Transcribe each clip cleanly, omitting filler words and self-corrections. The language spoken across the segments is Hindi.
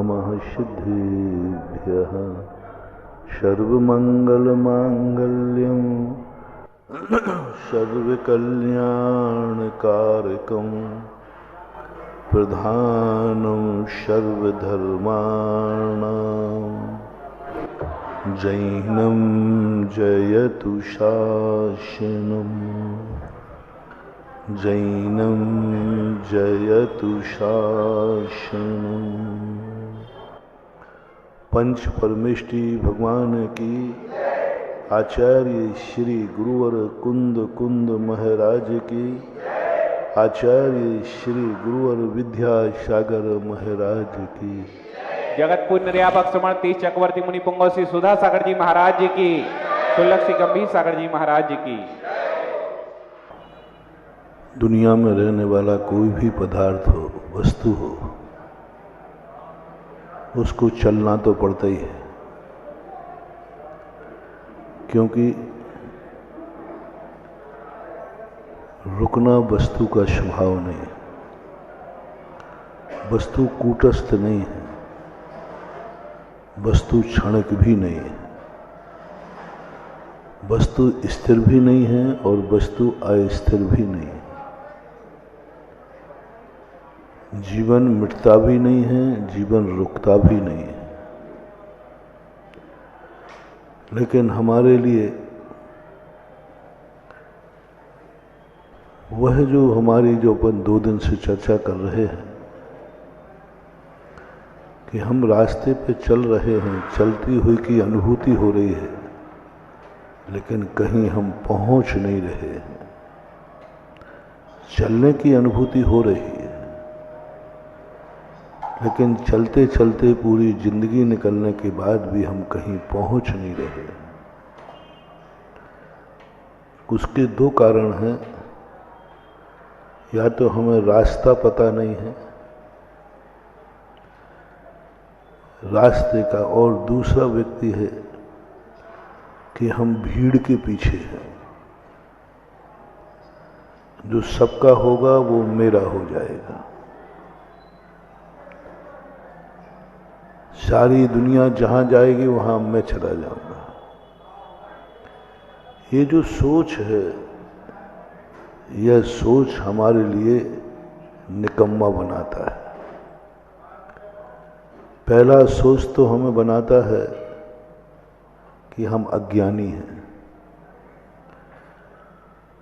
नमः सिद्धेभ्यः सर्वमंगलमांगल्यं सर्वकल्याणकारकं प्रधानं सर्वधर्माणां जैनं जयतु शासनम् जैनं जयतु शासनम्। पंच परमेष्टि भगवान की, आचार्य श्री गुरुवर कुंद कुंद महाराज की, आचार्य श्री गुरुवर विद्यासागर महाराज की, जगत पुण्यव्यापक समर्थ 30 चक्रवर्ती मुनि पुंगव श्री सुधा सागर जी महाराज जी की, सुलभ श्री गंभीर सागर जी महाराज जी की। दुनिया में रहने वाला कोई भी पदार्थ हो, वस्तु हो, उसको चलना तो पड़ता ही है, क्योंकि रुकना वस्तु का स्वभाव नहीं है। वस्तु कूटस्थ नहीं है, वस्तु क्षणिक भी नहीं है, वस्तु स्थिर भी नहीं है और वस्तु अस्थिर भी नहीं है। जीवन मिटता भी नहीं है, जीवन रुकता भी नहीं है। लेकिन हमारे लिए वह जो हमारी जो अपन 2 दिन से चर्चा कर रहे हैं कि हम रास्ते पे चल रहे हैं, चलती हुई की अनुभूति हो रही है, लेकिन कहीं हम पहुंच नहीं रहे हैं। चलने की अनुभूति हो रही है, लेकिन चलते चलते पूरी जिंदगी निकलने के बाद भी हम कहीं पहुंच नहीं रहे। उसके 2 कारण हैं। या तो हमें रास्ता पता नहीं है रास्ते का, और दूसरा व्यक्ति है कि हम भीड़ के पीछे हैं। जो सबका होगा वो मेरा हो जाएगा। सारी दुनिया जहां जाएगी वहां मैं चला जाऊंगा। ये जो सोच है, यह सोच हमारे लिए निकम्मा बनाता है। पहला सोच तो हमें बनाता है कि हम अज्ञानी हैं।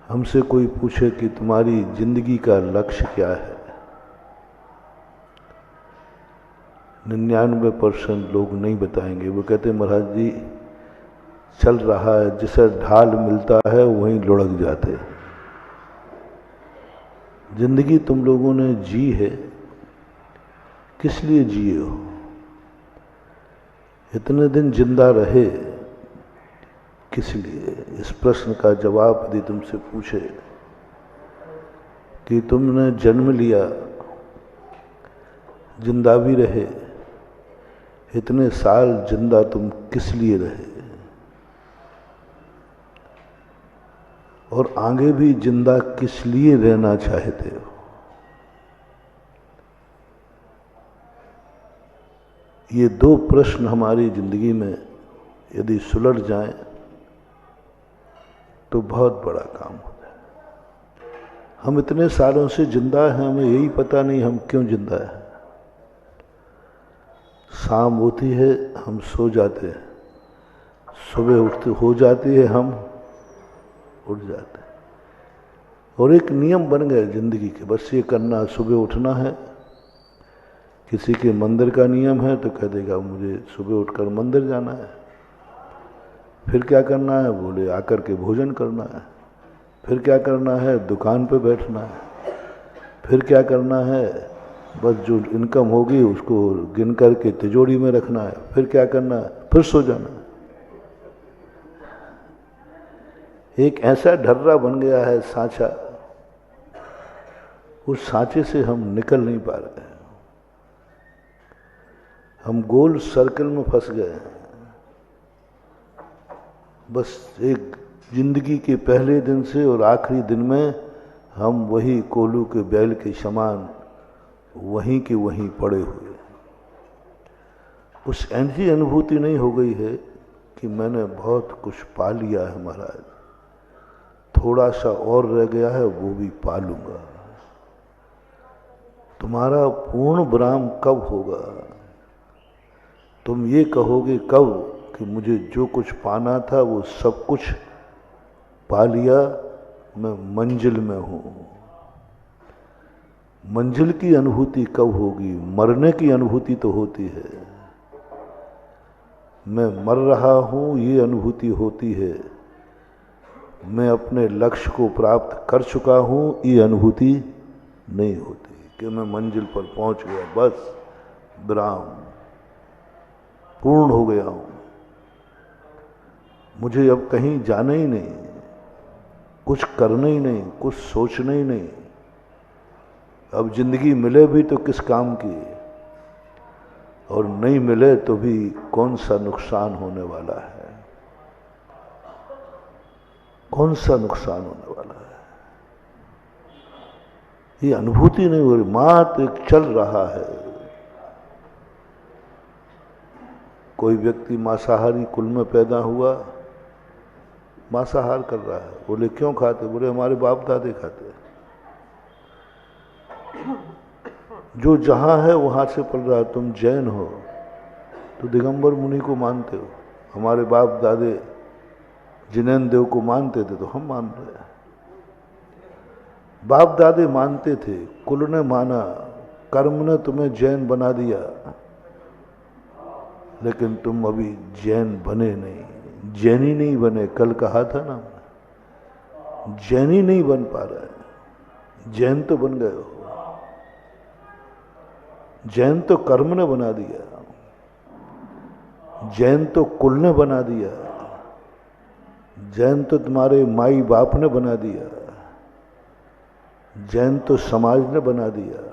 हमसे कोई पूछे कि तुम्हारी जिंदगी का लक्ष्य क्या है, 99% लोग नहीं बताएंगे। वो कहते महाराज जी चल रहा है, जिसे ढाल मिलता है वहीं लुढ़क जाते। जिंदगी तुम लोगों ने जी है, किस लिए जिए हो? इतने दिन जिंदा रहे किस लिए? इस प्रश्न का जवाब यदि तुमसे पूछे कि तुमने जन्म लिया, जिंदा भी रहे, इतने साल जिंदा तुम किस लिए रहे? और आगे भी जिंदा किस लिए रहना चाहते हो? ये 2 प्रश्न हमारी जिंदगी में यदि सुलझ जाएं तो बहुत बड़ा काम होता है। हम इतने सालों से जिंदा हैं, हमें यही पता नहीं हम क्यों जिंदा हैं। शाम होती है, हम सो जाते हैं, सुबह उठते हो जाती है, हम उठ जाते हैं। और एक नियम बन गए जिंदगी के, बस ये करना, सुबह उठना है। किसी के मंदिर का नियम है तो कह देगा मुझे सुबह उठकर मंदिर जाना है। फिर क्या करना है? बोले आकर के भोजन करना है। फिर क्या करना है? दुकान पे बैठना है। फिर क्या करना है? बस जो इनकम होगी उसको गिन करके तिजोरी में रखना है। फिर क्या करना है? फिर सो जाना है। एक ऐसा ढर्रा बन गया है सांचा, उस सांचे से हम निकल नहीं पा रहे हैं। हम गोल सर्कल में फंस गए हैं। बस एक जिंदगी के पहले दिन से और आखिरी दिन में हम वही कोलू के बैल के समान वहीं के वहीं पड़े हुए। उस ऐसी अनुभूति नहीं हो गई है कि मैंने बहुत कुछ पा लिया है महाराज, थोड़ा सा और रह गया है वो भी पा लूंगा। तुम्हारा पूर्ण विराम कब होगा? तुम ये कहोगे कब कि मुझे जो कुछ पाना था वो सब कुछ पा लिया, मैं मंजिल में हूं। मंजिल की अनुभूति कब होगी? मरने की अनुभूति तो होती है, मैं मर रहा हूं ये अनुभूति होती है, मैं अपने लक्ष्य को प्राप्त कर चुका हूं ये अनुभूति नहीं होती कि मैं मंजिल पर पहुंच गया, बस विराम, पूर्ण हो गया हूं, मुझे अब कहीं जाना ही नहीं, कुछ करना ही नहीं, कुछ सोचना ही नहीं। अब जिंदगी मिले भी तो किस काम की, और नहीं मिले तो भी कौन सा नुकसान होने वाला है, कौन सा नुकसान होने वाला है। ये अनुभूति नहीं हो रही, मात्र एक चल रहा है। कोई व्यक्ति मांसाहारी कुल में पैदा हुआ, मांसाहार कर रहा है, बोले क्यों खाते? बोले हमारे बाप दादे खाते। जो जहां है वहां से पल रहा है। तुम जैन हो तो दिगंबर मुनि को मानते हो, हमारे बाप दादे जिनेन्द्र देव को मानते थे तो हम मान रहे हैं। बाप दादे मानते थे, कुल ने माना, कर्म ने तुम्हें जैन बना दिया, लेकिन तुम अभी जैन बने नहीं, जैनी नहीं बने। कल कहा था ना, जैनी नहीं बन पा रहे, जैन तो बन गए हो। जैन तो कर्म ने बना दिया, जैन तो कुल ने बना दिया, जैन तो तुम्हारे माई बाप ने बना दिया, जैन तो समाज ने बना दिया,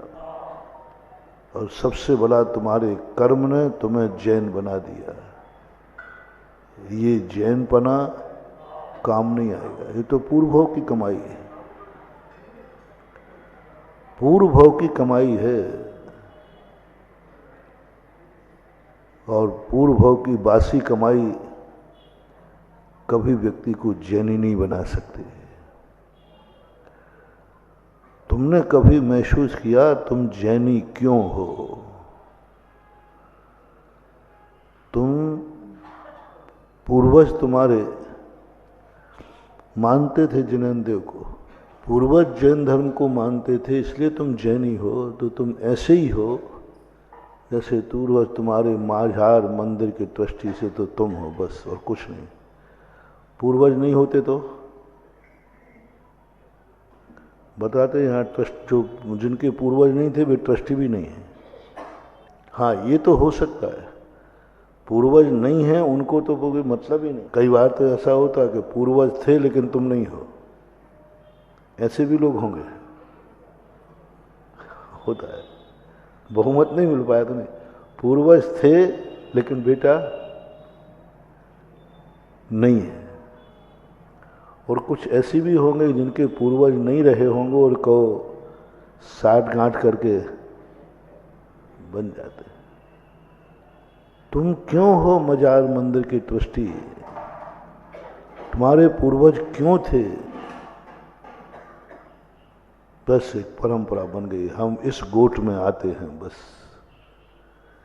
और सबसे बड़ा तुम्हारे कर्म ने तुम्हें जैन बना दिया। ये जैनपना काम नहीं आएगा, ये तो पूर्व भोग की कमाई है, पूर्व भोग की कमाई है। और पूर्व भोग की बासी कमाई कभी व्यक्ति को जैनी नहीं बना सकती। तुमने कभी महसूस किया तुम जैनी क्यों हो? तुम पूर्वज तुम्हारे मानते थे जिनेन्द्र देव को, पूर्वज जैन धर्म को मानते थे, इसलिए तुम जैनी हो। तो तुम ऐसे ही हो जैसे पूर्वज तुम्हारे माझार मंदिर के ट्रस्टी से तो तुम हो, बस, और कुछ नहीं। पूर्वज नहीं होते तो बताते यहाँ ट्रस्ट, जो जिनके पूर्वज नहीं थे वे ट्रस्टी भी नहीं है। हाँ, ये तो हो सकता है, पूर्वज नहीं है उनको तो कोई मतलब ही नहीं। कई बार तो ऐसा होता है कि पूर्वज थे लेकिन तुम नहीं हो, ऐसे भी लोग होंगे, होता है। बहुमत नहीं मिल पाया तो नहीं, पूर्वज थे लेकिन बेटा नहीं है। और कुछ ऐसे भी होंगे जिनके पूर्वज नहीं रहे होंगे और कहो साठ गांठ करके बन जाते। तुम क्यों हो मजार मंदिर के ट्रस्टी? तुम्हारे पूर्वज क्यों थे? बस एक परंपरा बन गई, हम इस गोट में आते हैं बस,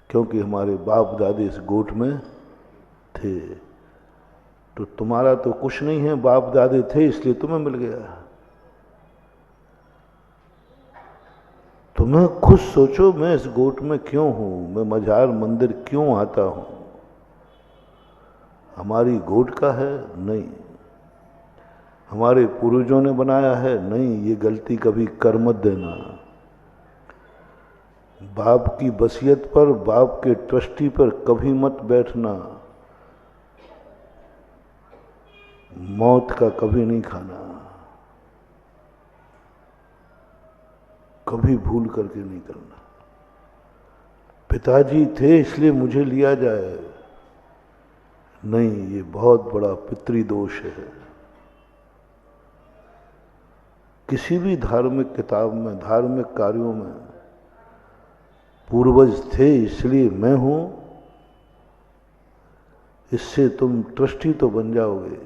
क्योंकि हमारे बाप दादे इस गोट में थे। तो तुम्हारा तो कुछ नहीं है, बाप दादे थे इसलिए तुम्हें मिल गया। तुम्हें खुद सोचो, मैं इस गोट में क्यों हूं, मैं मजार मंदिर क्यों आता हूं? हमारी गोट का है? नहीं। हमारे पूर्वजों ने बनाया है? नहीं। ये गलती कभी कर मत देना। बाप की वसीयत पर, बाप के ट्रस्टी पर कभी मत बैठना। मौत का कभी नहीं खाना, कभी भूल करके नहीं करना। पिताजी थे इसलिए मुझे लिया जाए, नहीं, ये बहुत बड़ा पितृदोष है। किसी भी धार्मिक किताब में, धार्मिक कार्यों में पूर्वज थे इसलिए मैं हूं, इससे तुम ट्रस्टी तो बन जाओगे,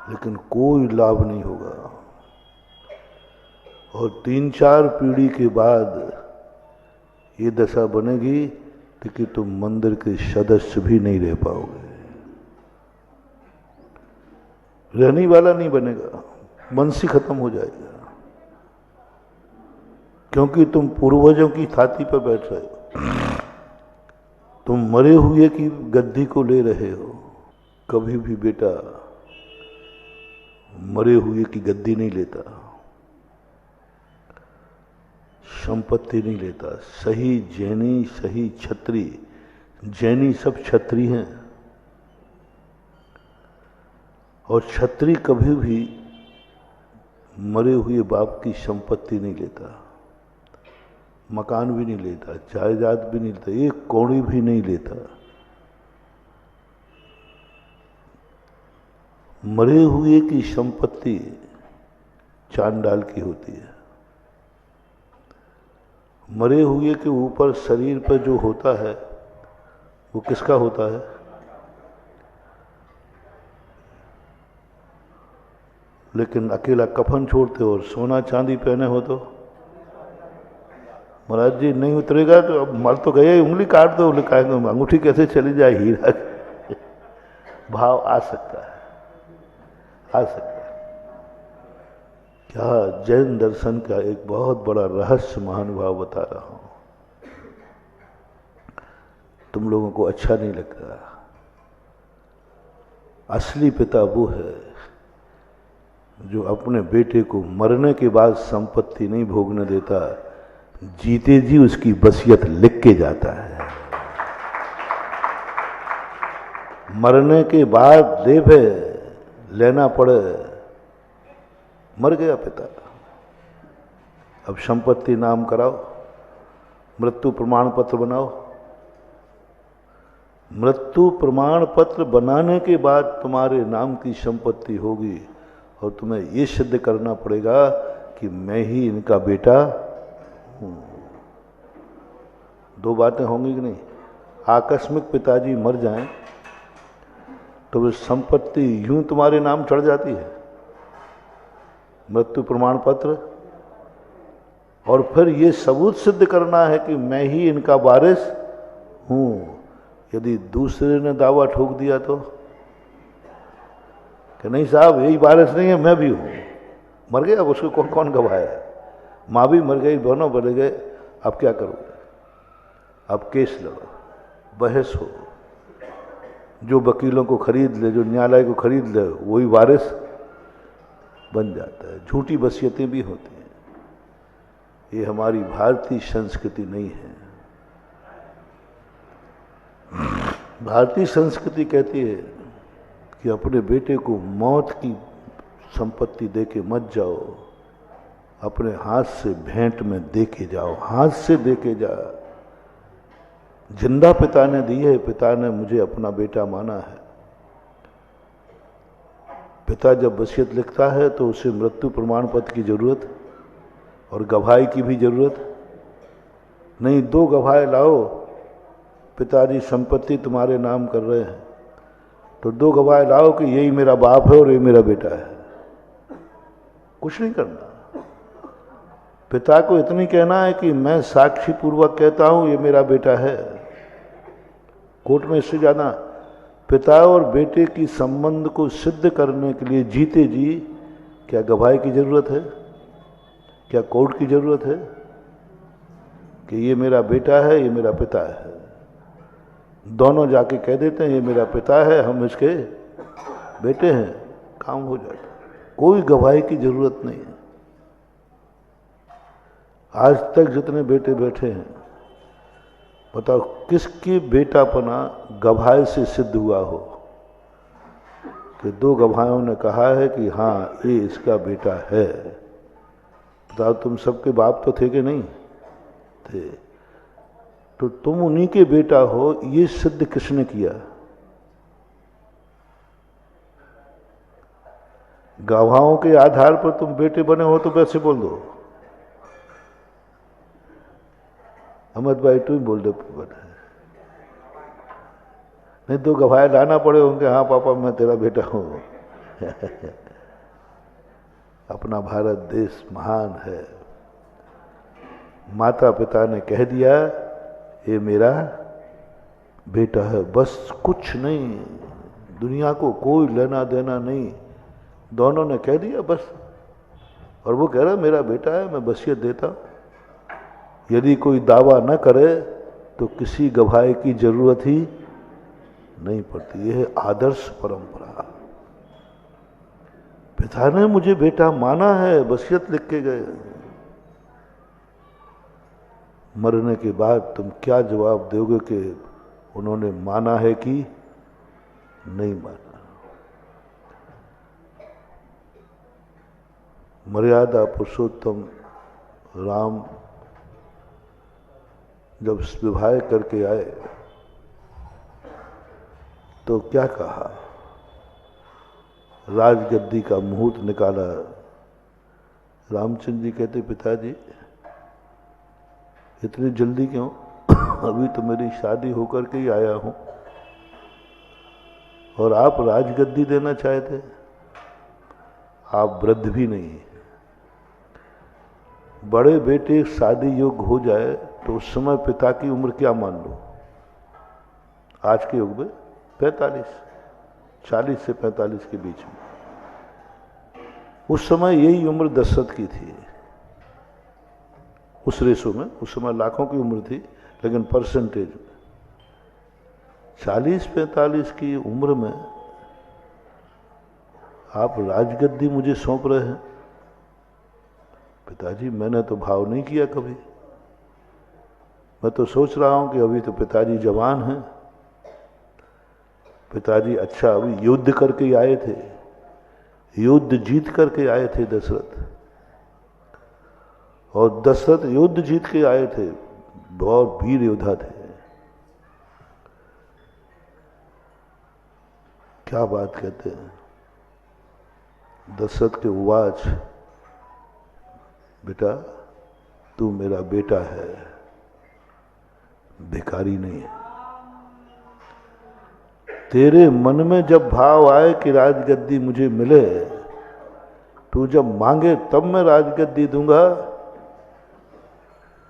लेकिन कोई लाभ नहीं होगा। और 3-4 पीढ़ी के बाद ये दशा बनेगी कि तुम मंदिर के सदस्य भी नहीं रह पाओगे, रहने वाला नहीं बनेगा, वंश ही खत्म हो जाएगा, क्योंकि तुम पूर्वजों की छाती पर बैठ रहे हो, तुम मरे हुए की गद्दी को ले रहे हो। कभी भी बेटा मरे हुए की गद्दी नहीं लेता, संपत्ति नहीं लेता। सही जैनी, सही क्षत्रि, जैनी सब क्षत्रि हैं, और क्षत्रि कभी भी मरे हुए बाप की संपत्ति नहीं लेता, मकान भी नहीं लेता, जायदाद भी नहीं लेता, एक कौड़ी भी नहीं लेता। मरे हुए की संपत्ति चांडाल की होती है। मरे हुए के ऊपर शरीर पर जो होता है वो किसका होता है? लेकिन अकेला कफन छोड़ते हो और सोना चांदी पहने हो तो महाराज जी नहीं उतरेगा, तो अब मर तो गए, उंगली काट दो, लिखाएंगे अंगूठी कैसे चली जाए, हीरा भाव आ सकता है, आ सकता है। क्या जैन दर्शन का एक बहुत बड़ा रहस्य महानुभाव बता रहा हूं, तुम लोगों को अच्छा नहीं लगता। असली पिता वो है जो अपने बेटे को मरने के बाद संपत्ति नहीं भोगने देता, जीते जी उसकी वसीयत लिख के जाता है। मरने के बाद देवे लेना पड़े, मर गया पिता, अब संपत्ति नाम कराओ, मृत्यु प्रमाण पत्र बनाओ। मृत्यु प्रमाण पत्र बनाने के बाद तुम्हारे नाम की संपत्ति होगी, और तुम्हें ये सिद्ध करना पड़ेगा कि मैं ही इनका बेटा हूं। दो बातें होंगी कि नहीं? आकस्मिक पिताजी मर जाएं तो वो संपत्ति यूं तुम्हारे नाम चढ़ जाती है, मृत्यु प्रमाण पत्र, और फिर ये सबूत सिद्ध करना है कि मैं ही इनका वारिस हूं। यदि दूसरे ने दावा ठोक दिया तो कि नहीं साहब यही वारिस नहीं है, मैं भी हूं, मर गया, उसको कौन कौन गवाए? माँ भी मर गई, दोनों मर गए, अब क्या करोगे? अब केस लड़ो, बहस हो, जो वकीलों को खरीद ले, जो न्यायालय को खरीद ले, वही वारिस बन जाता है। झूठी वसीयतें भी होती हैं। ये हमारी भारतीय संस्कृति नहीं है। भारतीय संस्कृति कहती है कि अपने बेटे को मौत की संपत्ति देके मत जाओ, अपने हाथ से भेंट में देके जाओ, हाथ से देके जा। जिंदा पिता ने दी है, पिता ने मुझे अपना बेटा माना है। पिता जब वसीयत लिखता है तो उसे मृत्यु प्रमाण पत्र की जरूरत और गवाही की भी जरूरत नहीं। दो गवाह लाओ, पिताजी संपत्ति तुम्हारे नाम कर रहे हैं, तो दो गवाह लाओ कि यही मेरा बाप है और ये मेरा बेटा है। कुछ नहीं करना, पिता को इतनी कहना है कि मैं साक्षी पूर्वक कहता हूं ये मेरा बेटा है। कोर्ट में इससे ज्यादा पिता और बेटे की संबंध को सिद्ध करने के लिए जीते जी क्या गवाही की जरूरत है? क्या कोर्ट की जरूरत है कि ये मेरा बेटा है, ये मेरा पिता है? दोनों जाके कह देते हैं ये मेरा पिता है, हम इसके बेटे हैं, काम हो जाता है। कोई गवाही की जरूरत नहीं है। आज तक जितने बेटे बैठे हैं, बताओ किसकी बेटापना गवाही से सिद्ध हुआ हो कि दो गवाहों ने कहा है कि हाँ ये इसका बेटा है? बताओ तुम सबके बाप तो थे कि नहीं थे? तो तुम उन्हीं के बेटा हो, ये सिद्ध किसने किया? गवाहों के आधार पर तुम बेटे बने हो तो वैसे बोल दो। अहमद भाई तू ही बोल दे। नहीं तो गवाह लाना पड़े होंगे, हाँ पापा मैं तेरा बेटा हूं। अपना भारत देश महान है। माता पिता ने कह दिया ये मेरा बेटा है, बस कुछ नहीं, दुनिया को कोई लेना देना नहीं, दोनों ने कह दिया बस। और वो कह रहा मेरा बेटा है, मैं वसीयत देता हूं। यदि कोई दावा न करे तो किसी गवाह की जरूरत ही नहीं पड़ती। यह है आदर्श परंपरा। पिता ने मुझे बेटा माना है, वसीयत लिख के गए। मरने के बाद तुम क्या जवाब दोगे कि उन्होंने माना है कि नहीं माना? मर्यादा पुरुषोत्तम राम जब विवाह करके आए तो क्या कहा? राजगद्दी का मुहूर्त निकाला। रामचंद्र जी कहते पिताजी इतनी जल्दी क्यों? अभी तो मेरी शादी होकर के ही आया हूं और आप राजगद्दी देना चाहते? आप वृद्ध भी नहीं। बड़े बेटे शादी योग्य हो जाए तो उस समय पिता की उम्र क्या मान लो? आज के युग में 45, 40 से 45 के बीच में। उस समय यही उम्र दशरथ की थी। उस रेशो में उस समय लाखों की उम्र थी, लेकिन परसेंटेज में 40-45 की उम्र में आप राजगद्दी मुझे सौंप रहे हैं? पिताजी मैंने तो भाव नहीं किया कभी। मैं तो सोच रहा हूं कि अभी तो पिताजी जवान हैं। पिताजी अच्छा अभी युद्ध करके आए थे, युद्ध जीत करके आए थे दशरथ। और दशरथ युद्ध जीत के आए थे, बहुत वीर योद्धा थे। क्या बात कहते हैं? दशरथ के उवाच, बेटा तू मेरा बेटा है, भिखारी नहीं है। तेरे मन में जब भाव आए कि राजगद्दी मुझे मिले, तू जब मांगे तब मैं राजगद्दी दूंगा।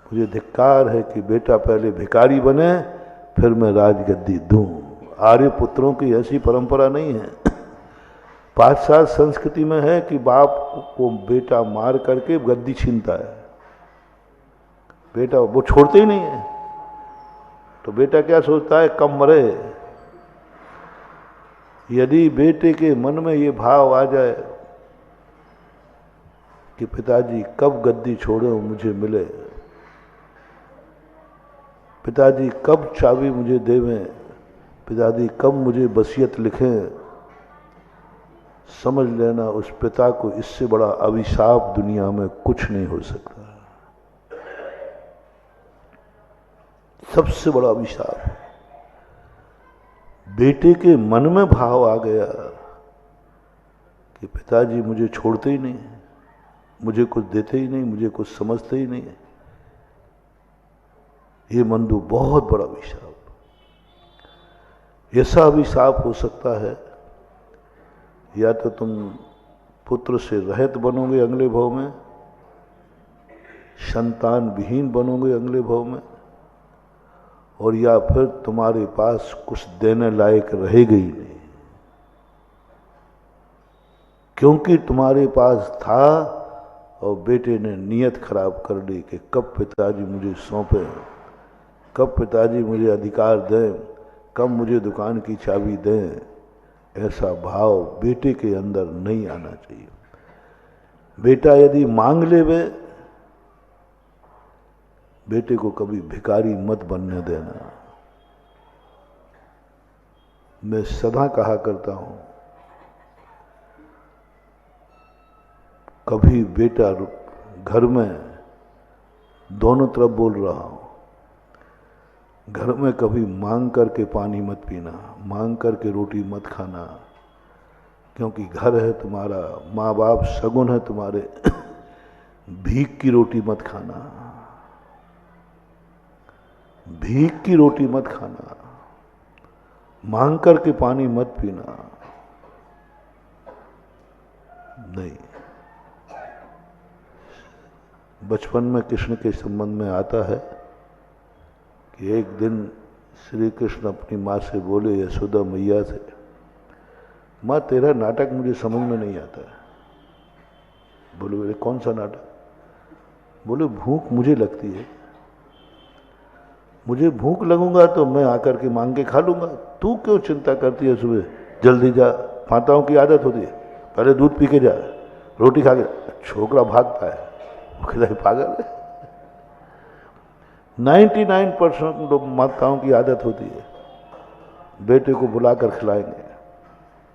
मुझे धिक्कार है कि बेटा पहले भिखारी बने फिर मैं राजगद्दी दूं। आर्य पुत्रों की ऐसी परंपरा नहीं है। पाश्चात्य संस्कृति में है कि बाप को बेटा मार करके गद्दी छीनता है। बेटा वो छोड़ते ही नहीं है। तो बेटा क्या सोचता है, कम मरे। यदि बेटे के मन में ये भाव आ जाए कि पिताजी कब गद्दी छोड़े मुझे मिले, पिताजी कब चाबी मुझे देवें, पिताजी कब मुझे वसीयत लिखें, समझ लेना उस पिता को इससे बड़ा अभिशाप दुनिया में कुछ नहीं हो सकता। सबसे बड़ा अभिशाप। बेटे के मन में भाव आ गया कि पिताजी मुझे छोड़ते ही नहीं, मुझे कुछ देते ही नहीं, मुझे कुछ समझते ही नहीं। ये मंदू बहुत बड़ा अभिशाप। ऐसा अभिशाप हो सकता है, या तो तुम पुत्र से रहित बनोगे अगले भव में, संतान विहीन बनोगे अगले भव में, और या फिर तुम्हारे पास कुछ देने लायक रहेगा ही नहीं, क्योंकि तुम्हारे पास था और बेटे ने नीयत खराब कर ली कि कब पिताजी मुझे सौंपे, कब पिताजी मुझे अधिकार दें, कब मुझे दुकान की चाबी दें। ऐसा भाव बेटे के अंदर नहीं आना चाहिए। बेटा यदि मांग ले वे, बेटे को कभी भिखारी मत बनने देना। मैं सदा कहा करता हूं, कभी बेटा घर में, दोनों तरफ बोल रहा हूं, घर में कभी मांग करके पानी मत पीना, मांग करके रोटी मत खाना, क्योंकि घर है तुम्हारा, माँ बाप सगुन है तुम्हारे। भीख की रोटी मत खाना, भीख की रोटी मत खाना। मांग करके पानी मत पीना, नहीं। बचपन में कृष्ण के संबंध में आता है कि एक दिन श्री कृष्ण अपनी माँ से बोले, यशोदा मैया से, माँ तेरा नाटक मुझे समझ में नहीं आता है। बोले कौन सा नाटक? बोले भूख मुझे लगती है, मुझे भूख लगूंगा तो मैं आकर के मांग के खा लूंगा, तू क्यों चिंता करती है? सुबह जल्दी जा, माताओं की आदत होती है, पहले दूध पी के जा, रोटी खा के। छोकरा भागता है, वो कहता है पागल है। 99% लोग माताओं की आदत होती है, बेटे को बुलाकर खिलाएंगे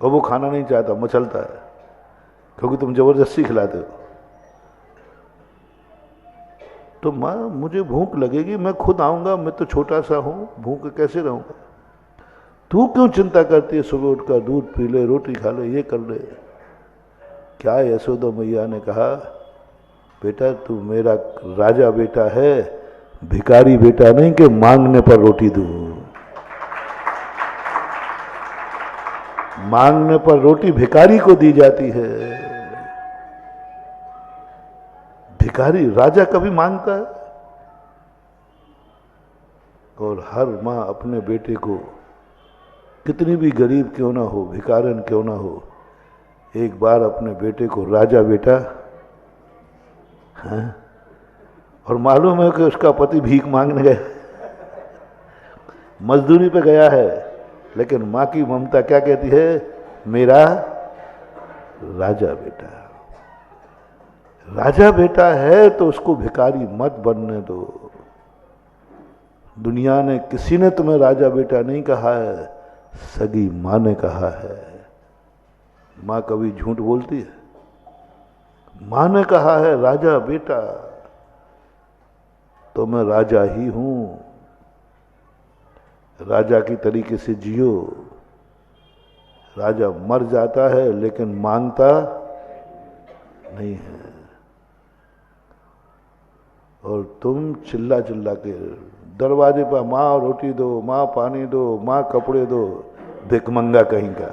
और वो खाना नहीं चाहता, मचलता है, क्योंकि तुम जबरदस्ती खिलाते हो। तो माँ मुझे भूख लगेगी, मैं खुद आऊंगा, मैं तो छोटा सा हूं, भूख कैसे रहूंगा? तू क्यों चिंता करती है? सुबह उठकर दूध पी ले, रोटी खा ले, ये कर ले। क्या यशोदा मैया ने कहा, बेटा तू मेरा राजा बेटा है, भिखारी बेटा नहीं कि मांगने पर रोटी दूं। मांगने पर रोटी भिखारी को दी जाती है। भिखारी, राजा कभी मांगता है? और हर मां अपने बेटे को, कितनी भी गरीब क्यों ना हो, भिखारन क्यों ना हो, एक बार अपने बेटे को राजा बेटा है। और मालूम है कि उसका पति भीख मांगने गया, मजदूरी पे गया है, लेकिन मां की ममता क्या कहती है, मेरा राजा बेटा। राजा बेटा है तो उसको भिखारी मत बनने दो। दुनिया ने, किसी ने तुम्हें राजा बेटा नहीं कहा है, सगी मां ने कहा है। मां कभी झूठ बोलती है? मां ने कहा है राजा बेटा, तो मैं राजा ही हूं। राजा की तरीके से जियो। राजा मर जाता है लेकिन मांगता नहीं है। और तुम चिल्ला चिल्ला के दरवाजे पर, माँ रोटी दो, माँ पानी दो, माँ कपड़े दो, भिखमंगा कहीं का।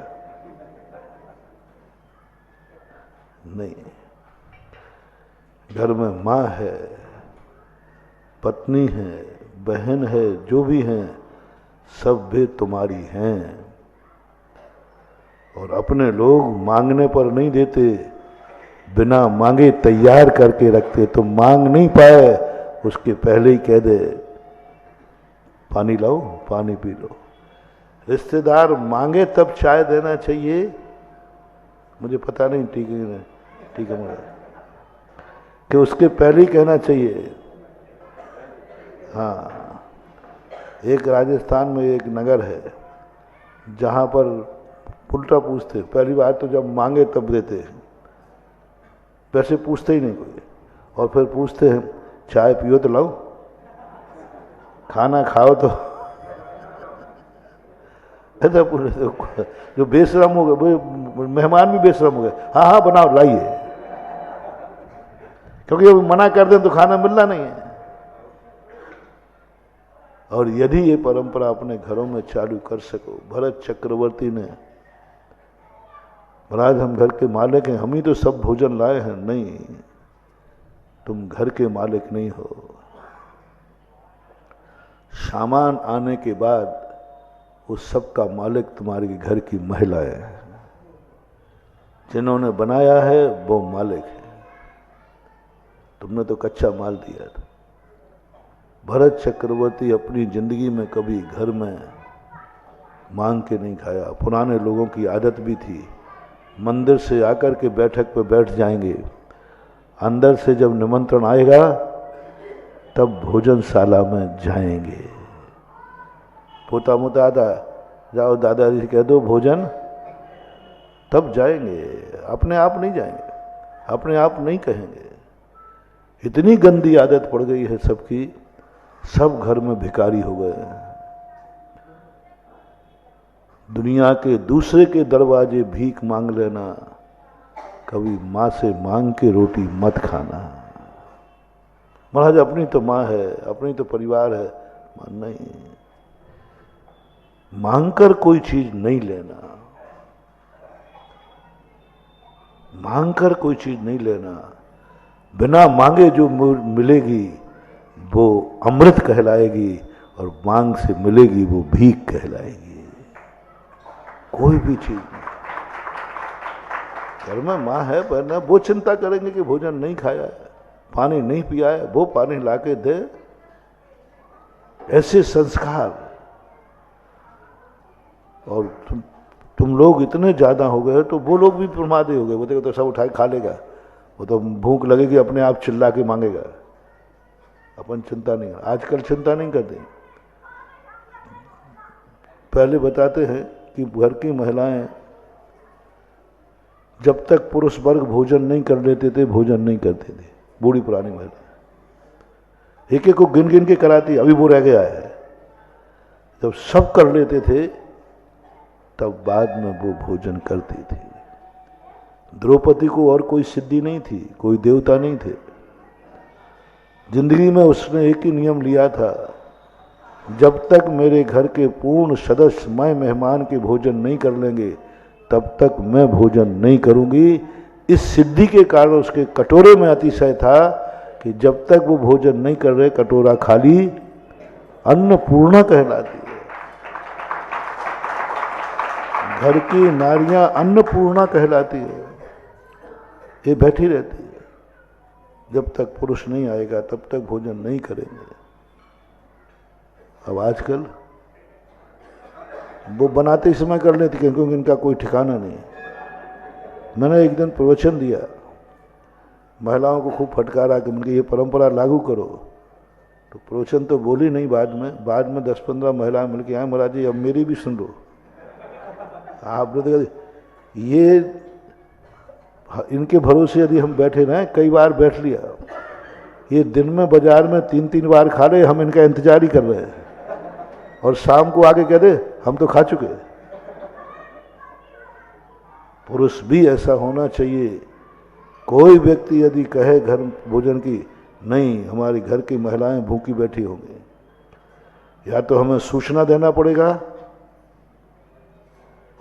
नहीं, घर में माँ है, पत्नी है, बहन है, जो भी हैं सब भी तुम्हारी हैं। और अपने लोग मांगने पर नहीं देते, बिना मांगे तैयार करके रखते। तो मांग नहीं पाए उसके पहले ही कह दे पानी लाओ, पानी पी लो। रिश्तेदार मांगे तब चाय देना चाहिए, मुझे पता नहीं, ठीक है, ठीक है, मुझे कि उसके पहले ही कहना चाहिए। हाँ, एक राजस्थान में एक नगर है जहाँ पर उल्टा पूछते, पहली बार तो जब मांगे तब देते, वैसे पूछते ही नहीं कोई। और फिर पूछते हैं चाय पियो तो लाओ, खाना खाओ तो ऐसा पूछते। जो बेशरम हो गए, मेहमान भी बेशरम हो गए, हाँ हाँ बनाओ लाइए, क्योंकि वो मना कर दें तो खाना मिलना नहीं है। और यदि ये परंपरा अपने घरों में चालू कर सको, भरत चक्रवर्ती ने, महाराज हम घर के मालिक हैं, हम ही तो सब भोजन लाए हैं। नहीं, तुम घर के मालिक नहीं हो। सामान आने के बाद उस सब का मालिक तुम्हारे घर की महिलाएं हैं। जिन्होंने बनाया है वो मालिक है, तुमने तो कच्चा माल दिया था। भरत चक्रवर्ती अपनी जिंदगी में कभी घर में मांग के नहीं खाया। पुराने लोगों की आदत भी थी, मंदिर से आकर के बैठक पे बैठ जाएंगे, अंदर से जब निमंत्रण आएगा तब भोजनशाला में जाएंगे। पोता मोता आता, जाओ दादाजी से कह दो भोजन, तब जाएंगे, अपने आप नहीं जाएंगे, अपने आप नहीं कहेंगे। इतनी गंदी आदत पड़ गई है सबकी, सब घर में भिखारी हो गए हैं। दुनिया के दूसरे के दरवाजे भीख मांग लेना, कभी माँ से मांग के रोटी मत खाना। महाराज अपनी तो माँ है, अपनी तो परिवार है, नहीं। मांगकर कोई चीज नहीं लेना, मांगकर कोई चीज नहीं लेना। बिना मांगे जो मिलेगी वो अमृत कहलाएगी, और मांग से मिलेगी वो भीख कहलाएगी। कोई भी चीज नहीं। घर में माँ है बहना, वो चिंता करेंगे कि भोजन नहीं खाया है, पानी नहीं पिया है, वो पानी लाके दे। ऐसे संस्कार। और तुम लोग इतने ज्यादा हो गए तो वो लोग भी प्रमादी हो गए। वो देखो तो सब उठा के खा लेगा, वो तो भूख लगेगी अपने आप चिल्ला के मांगेगा। अपन चिंता नहीं, आजकल चिंता नहीं करते। पहले बताते हैं कि घर की महिलाएं जब तक पुरुष वर्ग भोजन नहीं कर लेते थे, भोजन नहीं करते थे। बूढ़ी पुरानी महिला एक एक को गिन गिन के कराती, अभी वो रह गया है। जब सब कर लेते थे तब बाद में वो भोजन करती थी। द्रौपदी को और कोई सिद्धि नहीं थी, कोई देवता नहीं थे। जिंदगी में उसने एक ही नियम लिया था, जब तक मेरे घर के पूर्ण सदस्य मैं मेहमान के भोजन नहीं कर लेंगे तब तक मैं भोजन नहीं करूंगी। इस सिद्धि के कारण उसके कटोरे में अतिशय था कि जब तक वो भोजन नहीं कर रहे कटोरा खाली। अन्नपूर्णा कहलाती है। घर की नारियां अन्नपूर्णा कहलाती है। ये बैठी रहती है, जब तक पुरुष नहीं आएगा तब तक भोजन नहीं करेंगे। अब आजकल वो बनाते ही समय कर लेती क्योंकि इनका कोई ठिकाना नहीं। मैंने एक दिन प्रवचन दिया, महिलाओं को खूब फटकारा कि उनकी ये परंपरा लागू करो। तो प्रवचन तो बोली नहीं, बाद में 10-15 महिलाएं मिलकर आए, महाराज जी अब मेरी भी सुन लो। आप ये इनके भरोसे यदि हम बैठे रहें, कई बार बैठ लिया, ये दिन में बाजार में 3-3 बार खा रहे, हम इनका इंतजार ही कर रहे हैं, और शाम को आके कह दे हम तो खा चुके। पुरुष भी ऐसा होना चाहिए। कोई व्यक्ति यदि कहे घर भोजन की, नहीं हमारी घर की महिलाएं भूखी बैठी होंगी, या तो हमें सूचना देना पड़ेगा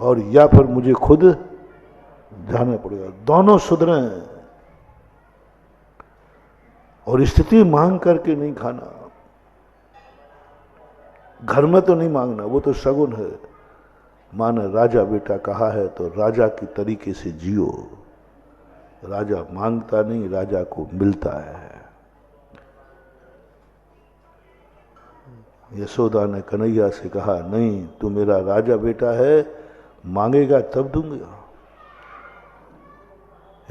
और या फिर मुझे खुद जाना पड़ेगा। दोनों सुधरें। और स्थिति मांग करके नहीं खाना। घर में तो नहीं मांगना, वो तो शगुन है। माँ ने राजा बेटा कहा है तो राजा की तरीके से जियो। राजा मांगता नहीं, राजा को मिलता है। यशोदा ने कन्हैया से कहा, नहीं तू मेरा राजा बेटा है, मांगेगा तब दूंगा,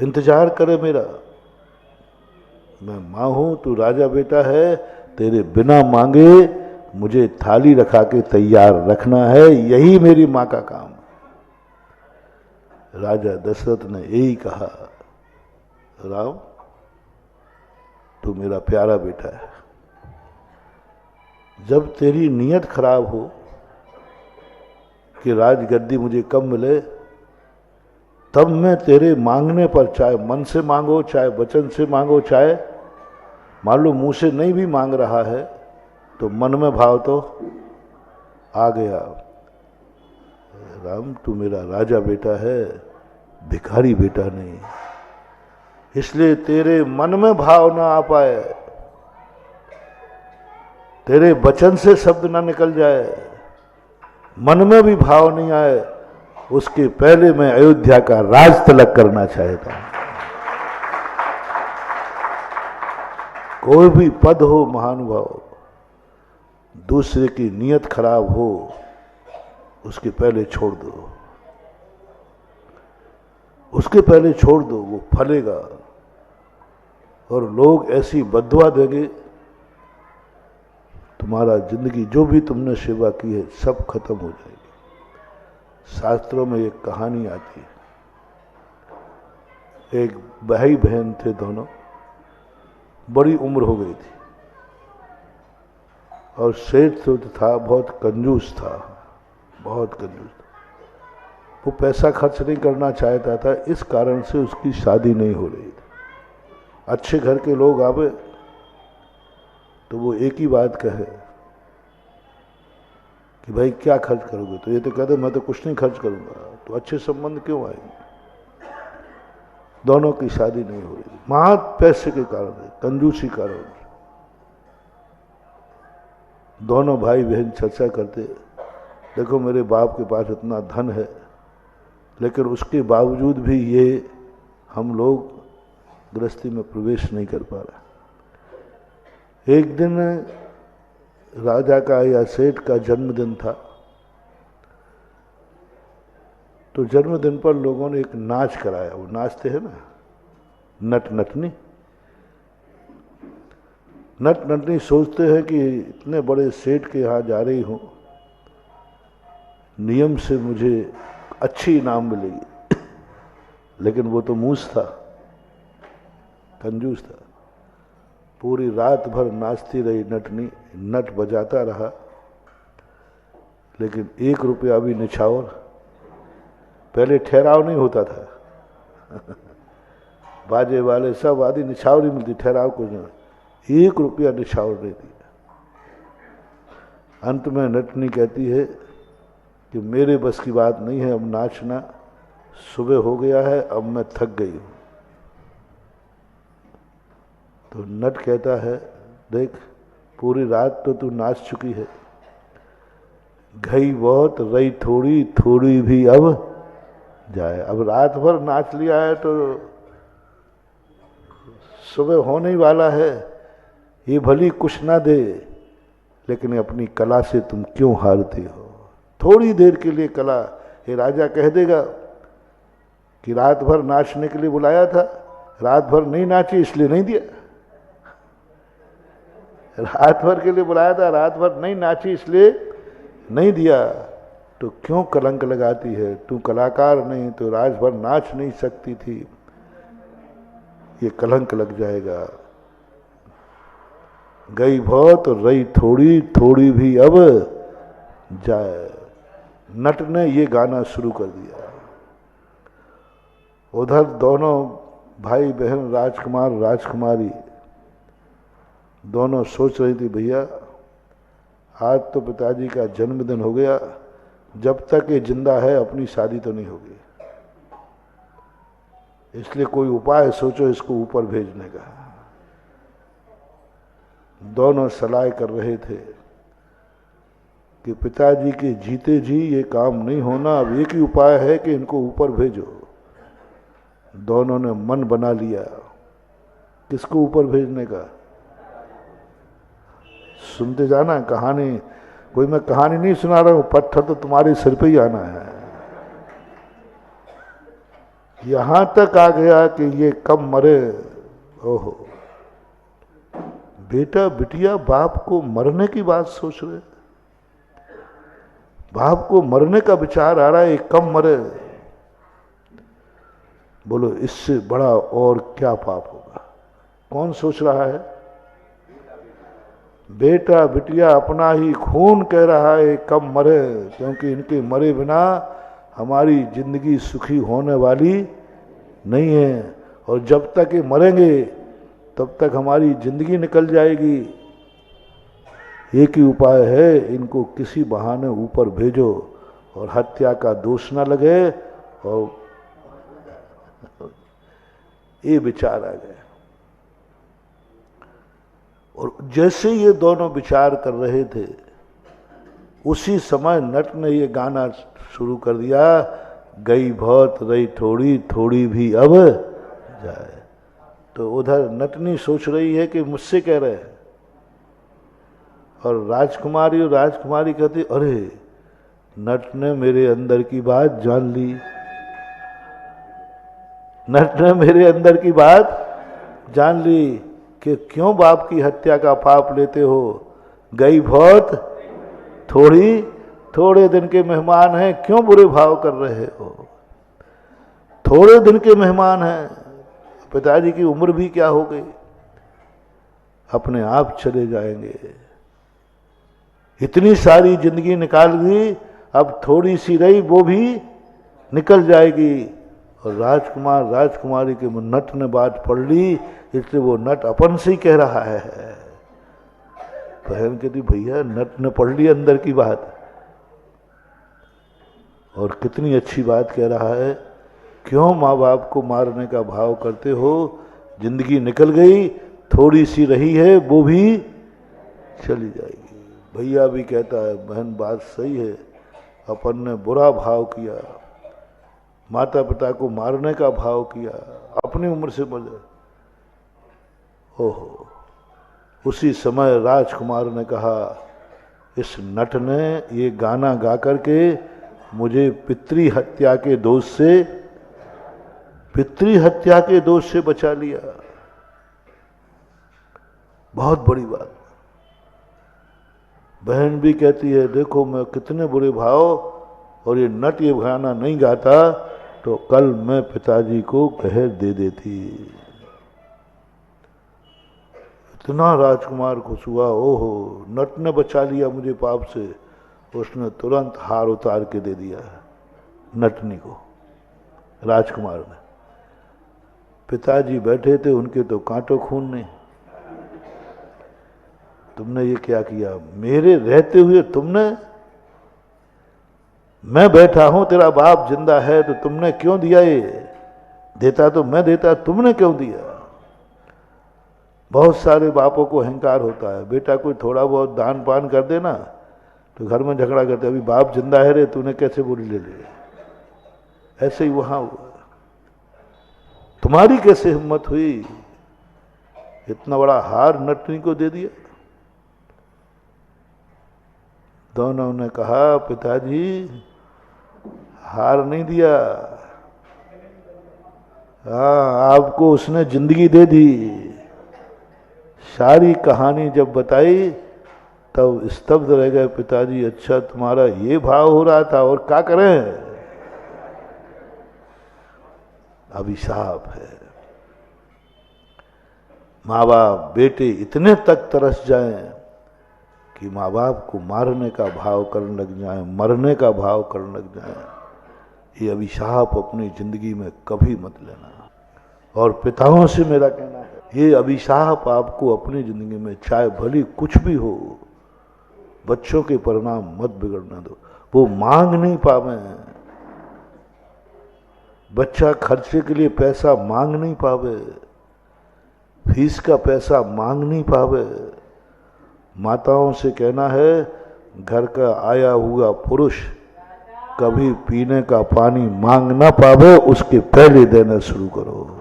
इंतजार करे मेरा। मैं मां हूं, तू राजा बेटा है, तेरे बिना मांगे मुझे थाली रखा के तैयार रखना है, यही मेरी मां का काम। राजा दशरथ ने यही कहा, राम तू मेरा प्यारा बेटा है। जब तेरी नीयत खराब हो कि राजगद्दी मुझे कब मिले, तब मैं तेरे मांगने पर, चाहे मन से मांगो, चाहे वचन से मांगो, चाहे मान लो मुंह से नहीं भी मांग रहा है तो मन में भाव तो आ गया। राम तू मेरा राजा बेटा है, भिखारी बेटा नहीं। इसलिए तेरे मन में भाव ना आ पाए, तेरे वचन से शब्द ना निकल जाए, मन में भी भाव नहीं आए, उसके पहले मैं अयोध्या का राज तिलक करना चाहता हूं। कोई भी पद हो महानुभाव, दूसरे की नीयत खराब हो उसके पहले छोड़ दो, उसके पहले छोड़ दो, वो फलेगा। और लोग ऐसी बद्दुआ देंगे, तुम्हारा जिंदगी जो भी तुमने सेवा की है सब खत्म हो जाएगी। शास्त्रों में एक कहानी आती है, एक भाई बहन थे दोनों, बड़ी उम्र हो गई थी, और सेठ तो था बहुत कंजूस था, बहुत कंजूस था। वो पैसा खर्च नहीं करना चाहता था, इस कारण से उसकी शादी नहीं हो रही थी। अच्छे घर के लोग आवे तो वो एक ही बात कहे, कि भाई क्या खर्च करोगे, तो ये तो कहते मैं तो कुछ नहीं खर्च करूंगा। तो अच्छे संबंध क्यों आएंगे? दोनों की शादी नहीं हो रही, महज पैसे के कारण है, कंजूसी कारण। दोनों भाई बहन चर्चा करते, देखो मेरे बाप के पास इतना धन है, लेकिन उसके बावजूद भी ये हम लोग गृहस्थी में प्रवेश नहीं कर पा रहे। एक दिन राजा का या सेठ का जन्मदिन था, तो जन्मदिन पर लोगों ने एक नाच कराया। वो नाचते हैं ना, नट नटनी। नट नटनी सोचते हैं कि इतने बड़े सेठ के यहाँ जा रही हूँ, नियम से मुझे अच्छी इनाम मिलेगी। लेकिन वो तो मूस था, कंजूस था। पूरी रात भर नाचती रही नटनी, नट बजाता रहा, लेकिन 1 रुपया भी निछावर। पहले ठहराव नहीं होता था बाजे वाले सब आदि निछावर ही मिलती, ठहराव कुछ नहीं। 1 रुपया निछावर नहीं दिया। अंत में नटनी कहती है कि मेरे बस की बात नहीं है अब नाचना, सुबह हो गया है, अब मैं थक गई हूं। तो नट कहता है, देख पूरी रात तो तू नाच चुकी है, गई बहुत रही थोड़ी, थोड़ी भी अब जाए। अब रात भर नाच लिया है तो सुबह होने ही वाला है, ये भली कुछ ना दे, लेकिन अपनी कला से तुम क्यों हारती हो? थोड़ी देर के लिए कला, ये राजा कह देगा कि रात भर नाचने के लिए बुलाया था, रात भर नहीं नाची इसलिए नहीं दिया। रात भर के लिए बुलाया था, रात भर नहीं नाची इसलिए नहीं दिया। तो क्यों कलंक लगाती है? तू कलाकार नहीं तो रात भर नाच नहीं सकती थी, ये कलंक लग जाएगा। गई बहुत और रही थोड़ी, थोड़ी भी अब जाए। नट ने ये गाना शुरू कर दिया। उधर दोनों भाई बहन, राजकुमार राजकुमारी, दोनों सोच रही थी भैया आज तो पिताजी का जन्मदिन हो गया, जब तक ये जिंदा है अपनी शादी तो नहीं होगी, इसलिए कोई उपाय सोचो इसको ऊपर भेजने का। दोनों सलाह कर रहे थे कि पिताजी के जीते जी ये काम नहीं होना, अब एक ही उपाय है कि इनको ऊपर भेजो। दोनों ने मन बना लिया किसको ऊपर भेजने का। सुनते जाना कहानी, कोई मैं कहानी नहीं सुना रहा हूं, पत्थर तो तुम्हारे सिर पे ही आना है। यहां तक आ गया कि ये कब मरे। ओहो, बेटा बिटिया बाप को मरने की बात सोच रहे, बाप को मरने का विचार आ रहा है, कब मरे। बोलो इससे बड़ा और क्या पाप होगा? कौन सोच रहा है? बेटा बिटिया अपना ही खून कह रहा है कब मरे, क्योंकि इनके मरे बिना हमारी जिंदगी सुखी होने वाली नहीं है, और जब तक ये मरेंगे तब तक हमारी जिंदगी निकल जाएगी। एक ही उपाय है, इनको किसी बहाने ऊपर भेजो और हत्या का दोष न लगे। और ये विचार आ गए। और जैसे ये दोनों विचार कर रहे थे, उसी समय नट ने ये गाना शुरू कर दिया, गई बहुत रही थोड़ी, थोड़ी भी अब जाए। तो उधर नटनी सोच रही है कि मुझसे कह रहे हैं, और राजकुमारी और राजकुमारी कहती अरे नट ने मेरे अंदर की बात जान ली, नट ने मेरे अंदर की बात जान ली कि क्यों बाप की हत्या का पाप लेते हो। गई बहुत थोड़ी, थोड़े दिन के मेहमान हैं, क्यों बुरे भाव कर रहे हो? थोड़े दिन के मेहमान हैं, पिताजी की उम्र भी क्या हो गई, अपने आप चले जाएंगे। इतनी सारी जिंदगी निकाल दी, अब थोड़ी सी रही वो भी निकल जाएगी। और राजकुमार राजकुमारी के नट ने बात पढ़ ली, इसलिए वो नट अपन से ही कह रहा है। बहन कहती भैया नट ने पढ़ ली अंदर की बात, और कितनी अच्छी बात कह रहा है, क्यों माँ बाप को मारने का भाव करते हो, जिंदगी निकल गई, थोड़ी सी रही है वो भी चली जाएगी। भैया भी कहता है बहन बात सही है, अपन ने बुरा भाव किया, माता पिता को मारने का भाव किया, अपनी उम्र से मर जाए। ओहो, उसी समय राजकुमार ने कहा इस नट ने ये गाना गा करके मुझे पितृ हत्या के दोष से बचा लिया। बहुत बड़ी बात। बहन भी कहती है देखो मैं कितने बुरे भाव, और ये नट ये गाना नहीं गाता तो कल मैं पिताजी को कहर दे देती। इतना राजकुमार खुश हुआ, ओहो नट ने बचा लिया मुझे पाप से। उसने तुरंत हार उतार के दे दिया नटनी को, राजकुमार ने। पिताजी बैठे थे, उनके तो कांटो खून नहीं। तुमने ये क्या किया, मेरे रहते हुए तुमने, मैं बैठा हूं, तेरा बाप जिंदा है तो तुमने क्यों दिया, ये देता तो मैं देता, तुमने क्यों दिया। बहुत सारे बापों को अहंकार होता है, बेटा कोई थोड़ा बहुत दान पान कर देना तो घर में झगड़ा करते, अभी बाप जिंदा है रे तूने कैसे बोली ले ली। ऐसे ही वहां हुआ, तुम्हारी कैसे हिम्मत हुई, इतना बड़ा हार नटनी को दे दिया। दोनों ने कहा पिताजी हार नहीं दिया, हाँ आपको उसने जिंदगी दे दी। सारी कहानी जब बताई तब स्तब्ध रह गए पिताजी। अच्छा तुम्हारा ये भाव हो रहा था, और क्या करें, अभिशाप है। माँ बाप बेटे इतने तक तरस जाएं कि माँ बाप को मारने का भाव करने लग जाएं, मरने का भाव करने लग जाएं। ये अभिशाप अपनी जिंदगी में कभी मत लेना। और पिताओं से मेरा कहना है, ये अभिशाप आपको अपनी जिंदगी में चाहे भली कुछ भी हो, बच्चों के परिणाम मत बिगड़ने दो। वो मांग नहीं पावे, बच्चा खर्चे के लिए पैसा मांग नहीं पावे, फीस का पैसा मांग नहीं पावे। माताओं से कहना है घर का आया हुआ पुरुष कभी पीने का पानी मांग ना पावे, उसके पहले देना शुरू करो।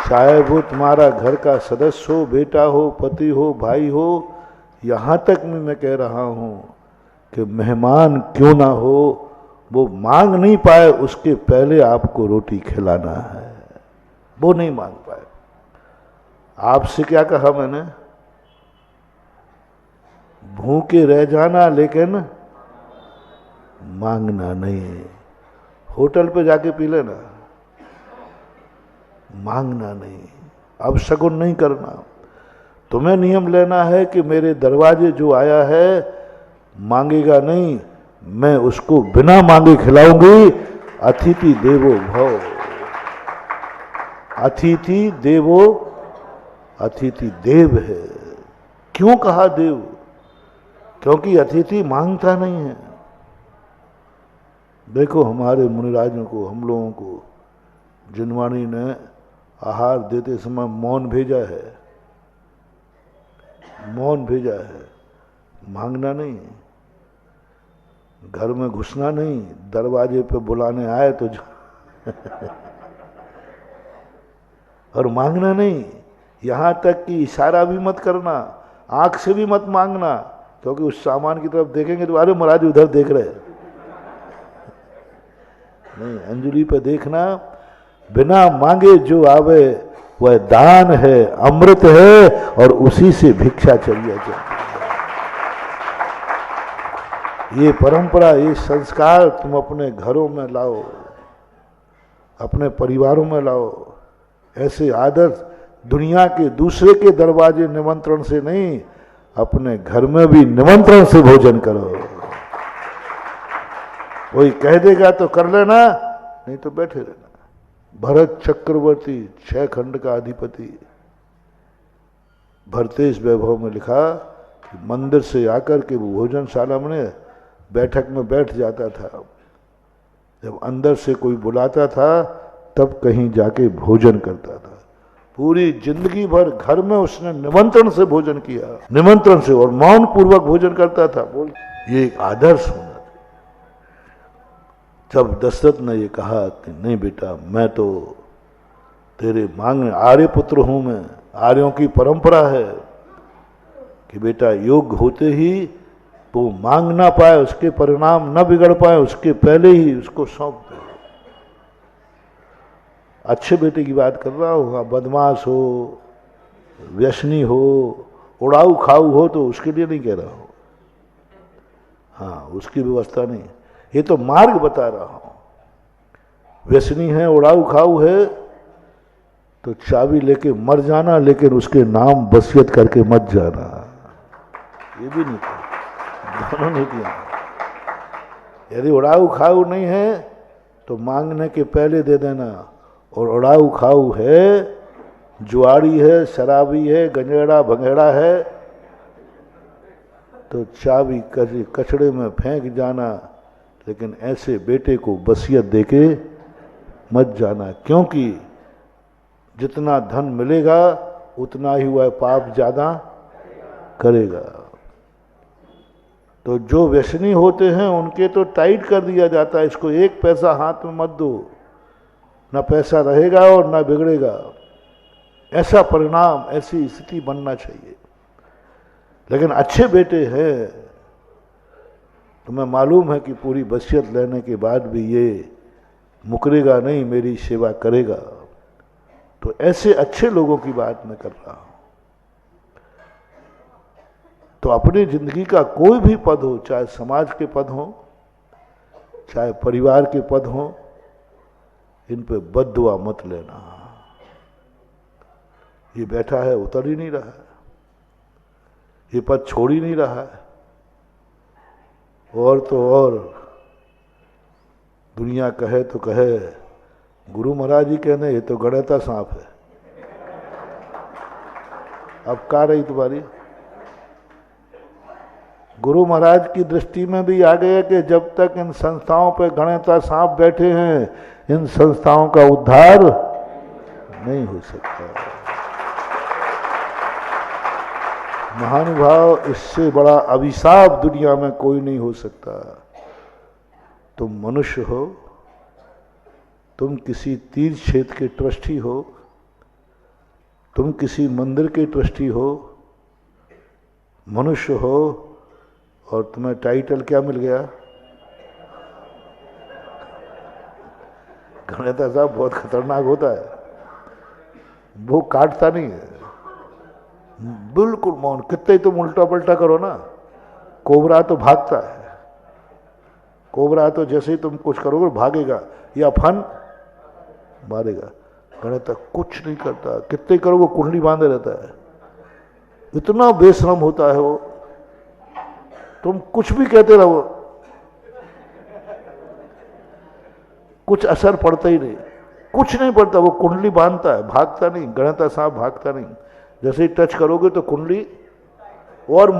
चाहे वो तुम्हारा घर का सदस्य हो, बेटा हो, पति हो, भाई हो, यहां तक मैं कह रहा हूं कि मेहमान क्यों ना हो, वो मांग नहीं पाए उसके पहले आपको रोटी खिलाना है। वो नहीं मांग पाए। आपसे क्या कहा मैंने, भूखे रह जाना लेकिन मांगना नहीं। होटल पे जाके पी लेना, मांगना नहीं, अब शगुन नहीं करना। तुम्हें नियम लेना है कि मेरे दरवाजे जो आया है मांगेगा नहीं, मैं उसको बिना मांगे खिलाऊंगी। अतिथि देवो भव, अतिथि देवो, अतिथि देव है। क्यों कहा देव, क्योंकि अतिथि मांगता नहीं है। देखो हमारे मुनिराजों को, हम लोगों को जिनवाणी ने आहार देते समय मौन भेजा है, मौन भेजा है। मांगना नहीं, घर में घुसना नहीं, दरवाजे पे बुलाने आए तो और मांगना नहीं। यहां तक कि इशारा भी मत करना, आंख से भी मत मांगना, क्योंकि उस सामान की तरफ देखेंगे तो अरे महाराज उधर देख रहे हैं। नहीं, अंजलि पे देखना। बिना मांगे जो आवे वह दान है, अमृत है, और उसी से भिक्षा चलिए जाए। ये परंपरा, ये संस्कार तुम अपने घरों में लाओ, अपने परिवारों में लाओ। ऐसे आदर्श दुनिया के दूसरे के दरवाजे निमंत्रण से नहीं, अपने घर में भी निमंत्रण से भोजन करो। कोई कह देगा तो कर लेना, नहीं तो बैठे रहना। भरत चक्रवर्ती 6 खंड का अधिपति, भरतेश वैभव में लिखा कि मंदिर से आकर के वो भोजनशाला में बैठक में बैठ जाता था। जब अंदर से कोई बुलाता था तब कहीं जाके भोजन करता था। पूरी जिंदगी भर घर में उसने निमंत्रण से भोजन किया, निमंत्रण से, और मौन पूर्वक भोजन करता था। बोल, ये एक आदर्श होना। जब दशरथ ने ये कहा कि नहीं बेटा, मैं तो तेरे मांगने, आर्य पुत्र हूं मैं, आर्यों की परंपरा है कि बेटा योग्य होते ही वो मांग ना पाए, उसके परिणाम न बिगड़ पाए, उसके पहले ही उसको सौंप दे। अच्छे बेटे की बात कर रहा हूँ, बदमाश हो, व्यसनी हो, उड़ाऊ खाऊ हो तो उसके लिए नहीं कह रहा हूँ। हाँ, उसकी व्यवस्था नहीं, ये तो मार्ग बता रहा हूँ। व्यसनी है, उड़ाऊ खाऊ है तो चाबी लेके मर जाना, लेकिन उसके नाम वसीयत करके मत जाना। ये भी नहीं किया, दोनों नहीं किया। यदि उड़ाऊ खाऊ नहीं है तो मांगने के पहले दे देना, और उड़ाऊ खाऊ है, जुआड़ी है, शराबी है, गंजेड़ा भंगेड़ा है तो चाबी कचड़े में फेंक जाना, लेकिन ऐसे बेटे को वसीयत देके मत जाना, क्योंकि जितना धन मिलेगा उतना ही वह पाप ज्यादा करेगा। तो जो व्यसनी होते हैं उनके तो टाइट कर दिया जाता है, इसको एक पैसा हाथ में मत दो, ना पैसा रहेगा और ना बिगड़ेगा। ऐसा परिणाम, ऐसी स्थिति बनना चाहिए। लेकिन अच्छे बेटे हैं, तुम्हें मालूम है कि पूरी वसीयत लेने के बाद भी ये मुकरेगा नहीं, मेरी सेवा करेगा। तो ऐसे अच्छे लोगों की बात मैं कर रहा हूं। तो अपनी जिंदगी का कोई भी पद हो, चाहे समाज के पद हो, चाहे परिवार के पद हो, इन पे बद्दुआ मत लेना। ये बैठा है, उतर ही नहीं रहा है, ये पद छोड़ ही नहीं रहा है, और तो और दुनिया कहे तो कहे, गुरु महाराज जी कहने ये तो गणेता सांप है। अब कहाँ रही तुम्हारी? गुरु महाराज की दृष्टि में भी आ गया कि जब तक इन संस्थाओं पे गणेता सांप बैठे हैं, इन संस्थाओं का उद्धार नहीं हो सकता। महानुभाव, इससे बड़ा अभिशाप दुनिया में कोई नहीं हो सकता। तुम मनुष्य हो, तुम किसी तीर्थ क्षेत्र के ट्रस्टी हो, तुम किसी मंदिर के ट्रस्टी हो, मनुष्य हो, और तुम्हें टाइटल क्या मिल गया? गणेता साहब बहुत खतरनाक होता है, वो काटता नहीं है, बिल्कुल मौन। कितने ही तुम उल्टा पलटा करो ना, कोबरा तो भागता है। कोबरा तो जैसे ही तुम कुछ करोगे भागेगा या फन मारेगा। गणेता कुछ नहीं करता, कितने करो वो कुंडली बांधे रहता है, इतना बेशरम होता है वो। तुम कुछ भी कहते रहो, कुछ असर पड़ता ही नहीं, कुछ नहीं पड़ता, वो कुंडली बांधता है, भागता नहीं। गणेता साहब भागता नहीं, जैसे ही टच करोगे तो कुंडली और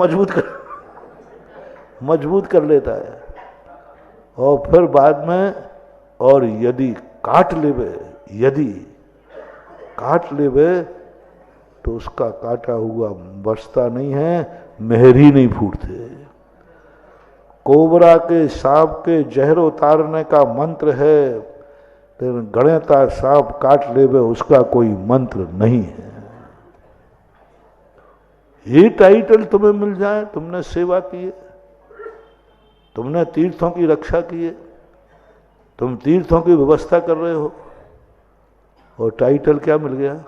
मजबूत कर लेता है, और फिर बाद में, और यदि काट लेवे तो उसका काटा हुआ बचता नहीं है, मेहर ही नहीं फूटते। कोबरा के सांप के जहर उतारने का मंत्र है, लेकिन गणेता सांप काट लेवे उसका कोई मंत्र नहीं है। ये टाइटल तुम्हें मिल जाए, तुमने सेवा की है, तुमने तीर्थों की रक्षा की है, तुम तीर्थों की व्यवस्था कर रहे हो, और टाइटल क्या मिल गया?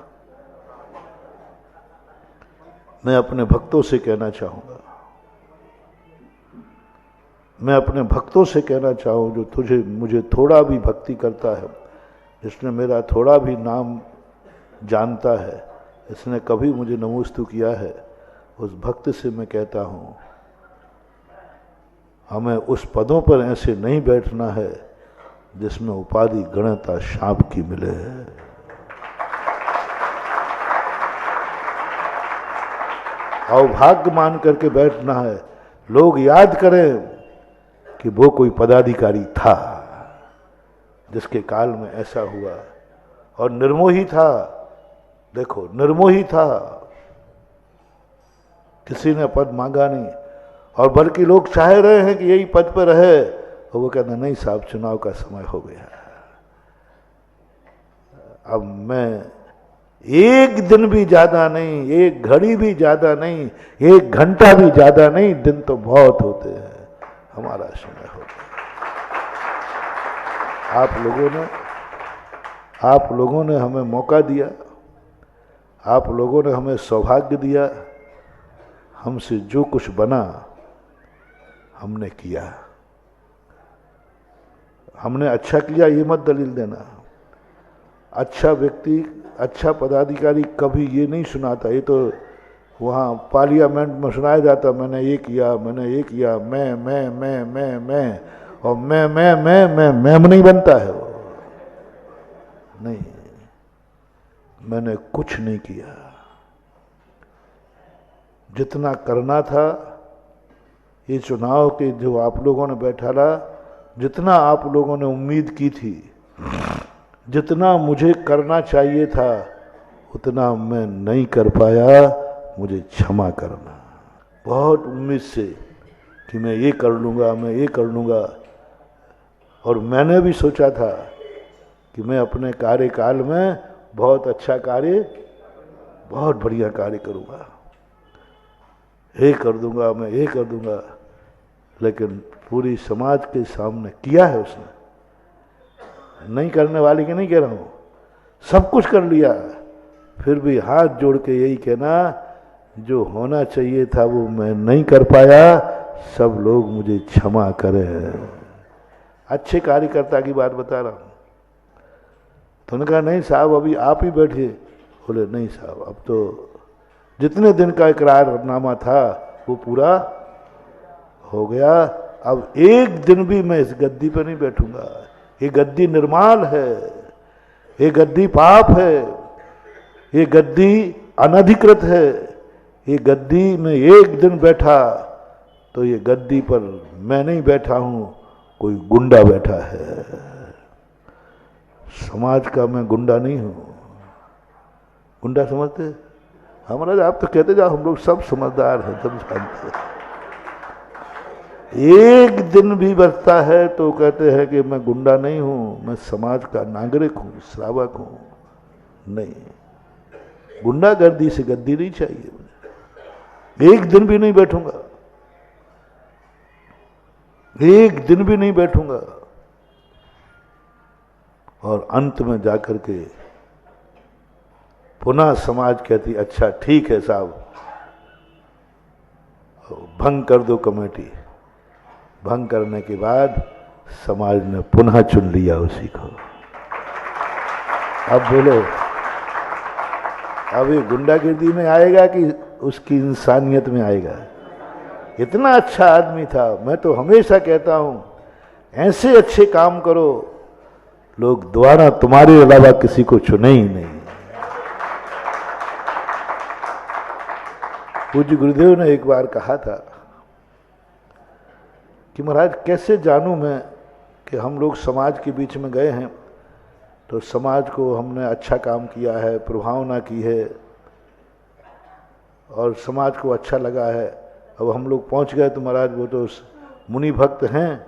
मैं अपने भक्तों से कहना चाहूंगा, मैं अपने भक्तों से कहना चाहूँ, जो मुझे थोड़ा भी भक्ति करता है, जिसने मेरा थोड़ा भी नाम जानता है, इसने कभी मुझे नमोस्तु किया है, उस भक्त से मैं कहता हूँ, हमें उस पदों पर ऐसे नहीं बैठना है जिसमें उपाधि गणेता सांप की मिले है। अवभाग्य मान करके बैठना है। लोग याद करें कि वो कोई पदाधिकारी था जिसके काल में ऐसा हुआ, और निर्मोही था। देखो, निर्मोही था, किसी ने पद मांगा नहीं, और बल्कि लोग चाह रहे हैं कि यही पद पर रहे, और वो कहते नहीं साहब, चुनाव का समय हो गया। अब मैं एक दिन भी ज्यादा नहीं, एक घड़ी भी ज्यादा नहीं, एक घंटा भी ज्यादा नहीं, दिन तो बहुत होते हैं, हमारा समय हो गया। आप लोगों ने हमें मौका दिया, आप लोगों ने हमें सौभाग्य दिया, हमसे जो कुछ बना हमने किया। हमने अच्छा किया ये मत दलील देना। अच्छा व्यक्ति, अच्छा पदाधिकारी कभी ये नहीं सुनाता, ये तो वहाँ पार्लियामेंट में सुनाया जाता, मैंने ये किया, मैंने ये किया, मैं, और मैं नहीं बनता है वो। नहीं, मैंने कुछ नहीं किया। जितना करना था, ये चुनाव के जो आप लोगों ने बैठाला, जितना आप लोगों ने उम्मीद की थी, जितना मुझे करना चाहिए था, उतना मैं नहीं कर पाया, मुझे क्षमा करना। बहुत उम्मीद से कि मैं ये कर लूँगा, मैं ये कर लूँगा, और मैंने भी सोचा था कि मैं अपने कार्यकाल में बहुत अच्छा कार्य, बहुत बढ़िया कार्य करूँगा, ये कर दूँगा, मैं ये कर दूँगा। लेकिन पूरी समाज के सामने किया है उसने, नहीं करने वाले की नहीं कह रहा हूँ, सब कुछ कर लिया, फिर भी हाथ जोड़ के यही कहना, जो होना चाहिए था वो मैं नहीं कर पाया, सब लोग मुझे क्षमा करें। अच्छे कार्यकर्ता की बात बता रहा हूँ। तो उन्होंने कहा नहीं साहब, अभी आप ही बैठिए। बोले नहीं साहब, अब तो जितने दिन का इकरारनामा था वो पूरा हो गया, अब एक दिन भी मैं इस गद्दी पर नहीं बैठूंगा। ये गद्दी निर्माल है, ये गद्दी पाप है, ये गद्दी अनधिकृत है। ये गद्दी में एक दिन बैठा तो ये गद्दी पर मैं नहीं बैठा हूं, कोई गुंडा बैठा है। समाज का मैं गुंडा नहीं हूं। गुंडा समझते? हमारा आप तो कहते जाओ, हम लोग सब समझदार हैं, सब जानते हैं। एक दिन भी बचता है तो कहते हैं कि मैं गुंडा नहीं हूं, मैं समाज का नागरिक हूं, श्रावक हूं। नहीं, गुंडागर्दी से गद्दी नहीं चाहिए। एक दिन भी नहीं बैठूंगा, एक दिन भी नहीं बैठूंगा। और अंत में जाकर के पुनः समाज कहती अच्छा ठीक है साहब, भंग कर दो कमेटी। भंग करने के बाद समाज ने पुनः चुन लिया उसी को। अब बोलो, अब ये गुंडागिर्दी में आएगा कि उसकी इंसानियत में आएगा? इतना अच्छा आदमी था। मैं तो हमेशा कहता हूं, ऐसे अच्छे काम करो, लोग दोबारा तुम्हारे अलावा किसी को चुने ही नहीं। पूज्य गुरुदेव ने एक बार कहा था कि महाराज कैसे जानूं मैं कि हम लोग समाज के बीच में गए हैं तो समाज को हमने अच्छा काम किया है, प्रभावना की है और समाज को अच्छा लगा है। अब हम लोग पहुंच गए तो महाराज वो तो मुनि भक्त हैं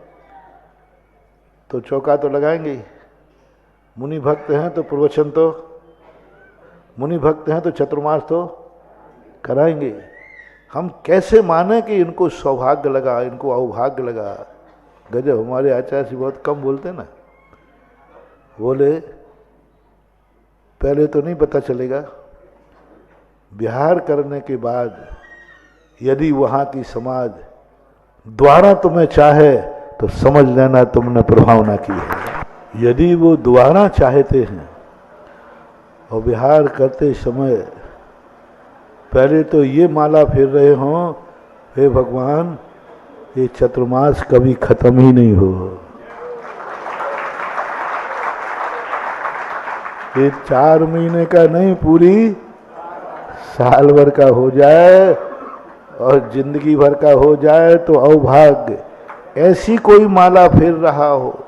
तो चौका तो लगाएंगे, मुनि भक्त हैं तो प्रवचन तो, मुनि भक्त हैं तो चतुर्मास तो कराएंगे। हम कैसे माने कि इनको सौभाग्य लगा, इनको अवभाग्य लगा? गजब, हमारे आचार्य जी बहुत कम बोलते ना। बोले पहले तो नहीं पता चलेगा, विहार करने के बाद यदि वहाँ की समाज द्वारा तुम्हें चाहे तो समझ लेना तुमने प्रभावना की है। यदि वो द्वारा चाहते हैं और विहार करते समय पहले तो ये माला फेर रहे हों, हे भगवान ये चतुर्मास कभी खत्म ही नहीं हो, ये 4 महीने का नहीं पूरी साल भर का हो जाए और जिंदगी भर का हो जाए तो अभाग्य। ऐसी कोई माला फिर रहा हो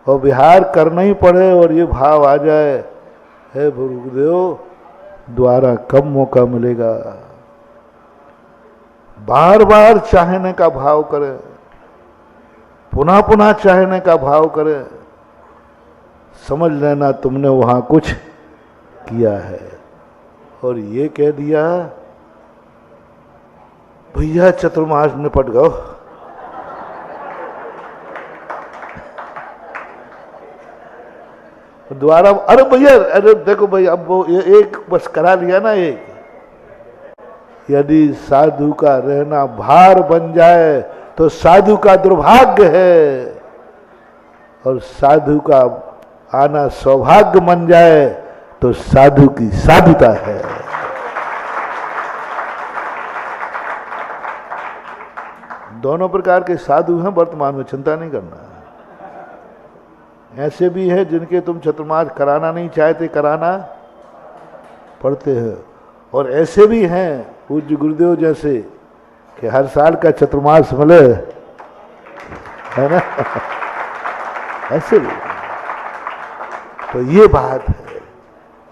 और विहार करना ही पड़े और ये भाव आ जाए, हे गुरुदेव द्वारा कब मौका मिलेगा। बार बार चाहने का भाव करे, पुनः पुनः चाहने का भाव करे, समझ लेना तुमने वहां कुछ किया है। और ये कह दिया भैया चतुर्मास निपट गओ। द्वारा अरे भैया, अरे देखो भाई, अब वो एक बस करा लिया ना। एक यदि साधु का रहना भार बन जाए तो साधु का दुर्भाग्य है, और साधु का आना सौभाग्य बन जाए तो साधु की साधुता है। दोनों प्रकार के साधु हैं वर्तमान में, चिंता नहीं करना। ऐसे भी हैं जिनके तुम चतुर्मास कराना नहीं चाहते, कराना पड़ते हैं, और ऐसे भी हैं पूज्य गुरुदेव जैसे कि हर साल का चतुर्मास मिले, है ना। ऐसे भी। तो ये बात है,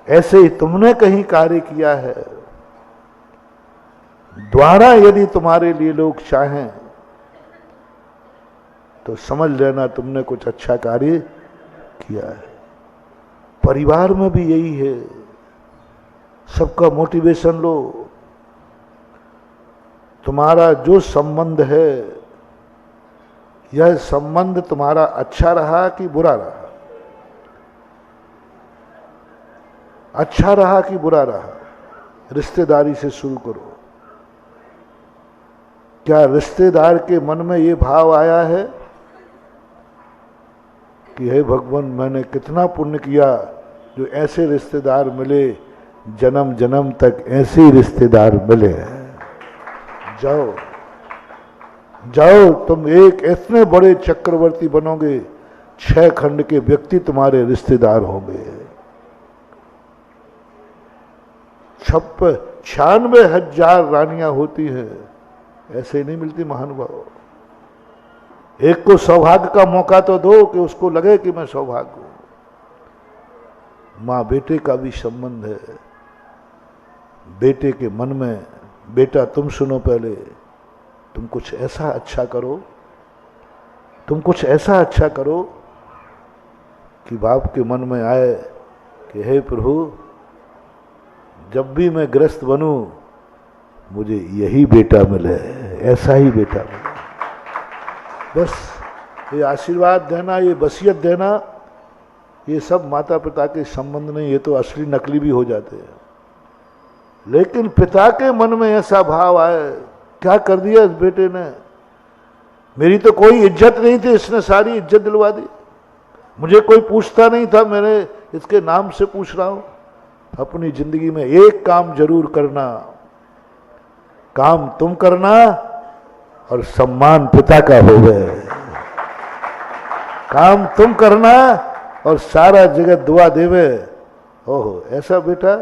ऐसे ही तुमने कहीं कार्य किया है, द्वारा यदि तुम्हारे लिए लोग चाहें तो समझ लेना तुमने कुछ अच्छा कार्य किया है। परिवार में भी यही है, सबका मोटिवेशन लो। तुम्हारा जो संबंध है, यह संबंध तुम्हारा अच्छा रहा कि बुरा रहा, अच्छा रहा कि बुरा रहा, रिश्तेदारी से शुरू करो। क्या रिश्तेदार के मन में ये भाव आया है कि हे भगवान, मैंने कितना पुण्य किया जो ऐसे रिश्तेदार मिले, जन्म जन्म तक ऐसे ही रिश्तेदार मिले। जाओ जाओ, तुम एक इतने बड़े चक्रवर्ती बनोगे, 6 खंड के व्यक्ति तुम्हारे रिश्तेदार होंगे। 96,000 रानियां होती है, ऐसे नहीं मिलती महानुभाव। एक को सौभाग्य का मौका तो दो कि उसको लगे कि मैं सौभाग्य हूं। मां बेटे का भी संबंध है। बेटे के मन में, बेटा तुम सुनो, पहले तुम कुछ ऐसा अच्छा करो, तुम कुछ ऐसा अच्छा करो कि बाप के मन में आए कि हे प्रभु, जब भी मैं ग्रस्त बनूं मुझे यही बेटा मिले, ऐसा ही बेटा मिले। बस ये आशीर्वाद देना, ये वसीयत देना, ये सब माता पिता के संबंध नहीं, ये तो असली नकली भी हो जाते हैं। लेकिन पिता के मन में ऐसा भाव आए, क्या कर दिया इस बेटे ने, मेरी तो कोई इज्जत नहीं थी, इसने सारी इज्जत दिलवा दी, मुझे कोई पूछता नहीं था, मैंने इसके नाम से पूछ रहा हूं। अपनी जिंदगी में एक काम जरूर करना, काम तुम करना और सम्मान पिता का हो गए। काम तुम करना और सारा जगत दुआ देवे। ओहो, ऐसा बेटा,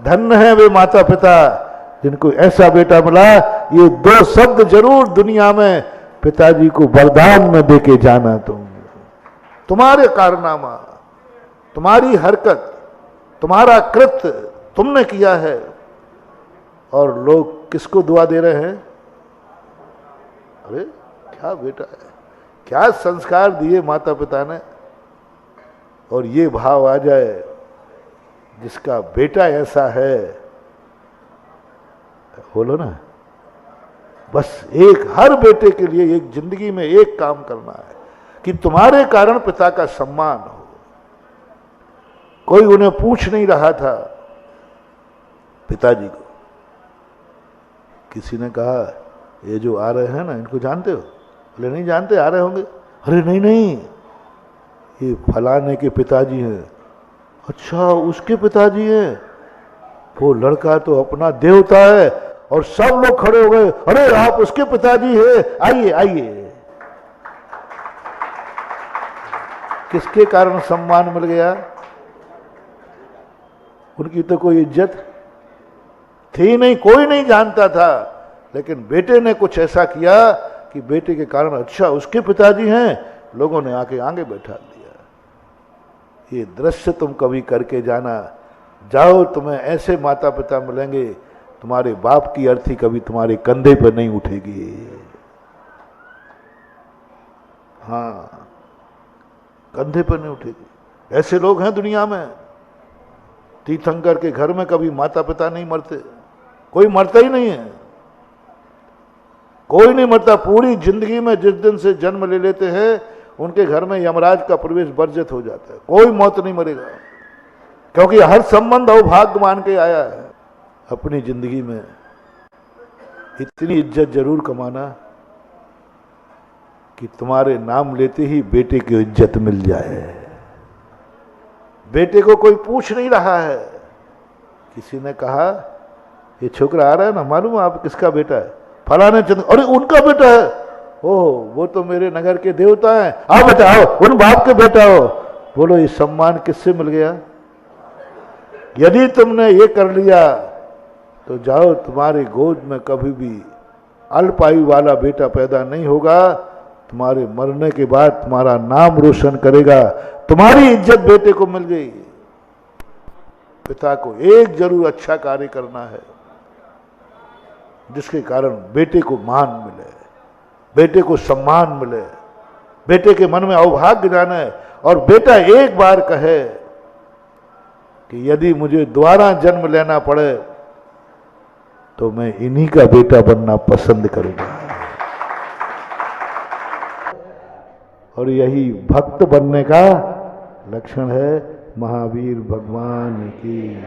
धन्य है वे माता पिता जिनको ऐसा बेटा मिला। ये 2 शब्द जरूर दुनिया में पिताजी को वरदान में देके जाना। तुम्हारे कारनामा, तुम्हारी हरकत, तुम्हारा कृत्य तुमने किया है, और लोग किसको दुआ दे रहे हैं। अरे क्या बेटा है, क्या संस्कार दिए माता पिता ने। और ये भाव आ जाए, जिसका बेटा ऐसा है, बोलो ना, बस एक, हर बेटे के लिए एक जिंदगी में एक काम करना है कि तुम्हारे कारण पिता का सम्मान हो। कोई उन्हें पूछ नहीं रहा था पिताजी को। किसी ने कहा ये जो आ रहे हैं ना, इनको जानते हो? बोले नहीं जानते, आ रहे होंगे। अरे नहीं नहीं, ये फलाने के पिताजी हैं। अच्छा, उसके पिताजी हैं? वो लड़का तो अपना देवता है। और सब लोग खड़े हो गए, अरे आप उसके पिताजी हैं, आइए आइए। किसके कारण सम्मान मिल गया? उनकी तो कोई इज्जत थी नहीं, कोई नहीं जानता था लेकिन बेटे ने कुछ ऐसा किया कि बेटे के कारण अच्छा उसके पिताजी हैं, लोगों ने आके आगे बैठा दिया। ये दृश्य तुम कभी करके जाना, जाओ, तुम्हें ऐसे माता पिता मिलेंगे, तुम्हारे बाप की अर्थी कभी तुम्हारे कंधे पर नहीं उठेगी। हाँ, कंधे पर नहीं उठेगी। ऐसे लोग हैं दुनिया में। तीर्थंकर के घर में कभी माता पिता नहीं मरते, कोई मरता ही नहीं है, कोई नहीं मरता। पूरी जिंदगी में जिस दिन से जन्म ले लेते हैं उनके घर में यमराज का प्रवेश वर्जित हो जाता है, कोई मौत नहीं मरेगा, क्योंकि हर संबंध अवभाग्य मान के आया है। अपनी जिंदगी में इतनी इज्जत जरूर कमाना कि तुम्हारे नाम लेते ही बेटे की इज्जत मिल जाए। बेटे को कोई पूछ नहीं रहा है। किसी ने कहा ये छोकरा आ रहा है ना, मालूम है आप किसका बेटा है? फलाने चंद, अरे उनका बेटा है, ओह वो तो मेरे नगर के देवता हैं, आओ बेटा आओ, उन बाप के बेटा हो। बोलो ये सम्मान किससे मिल गया? यदि तुमने ये कर लिया तो जाओ, तुम्हारे गोद में कभी भी अल्पायु वाला बेटा पैदा नहीं होगा। तुम्हारे मरने के बाद तुम्हारा नाम रोशन करेगा। तुम्हारी इज्जत बेटे को मिल गई। पिता को एक जरूर अच्छा कार्य करना है जिसके कारण बेटे को मान मिले, बेटे को सम्मान मिले, बेटे के मन में अवभाग्य जाने, और बेटा एक बार कहे कि यदि मुझे दोबारा जन्म लेना पड़े तो मैं इन्हीं का बेटा बनना पसंद करूंगा। और यही भक्त बनने का लक्षण है। महावीर भगवान की।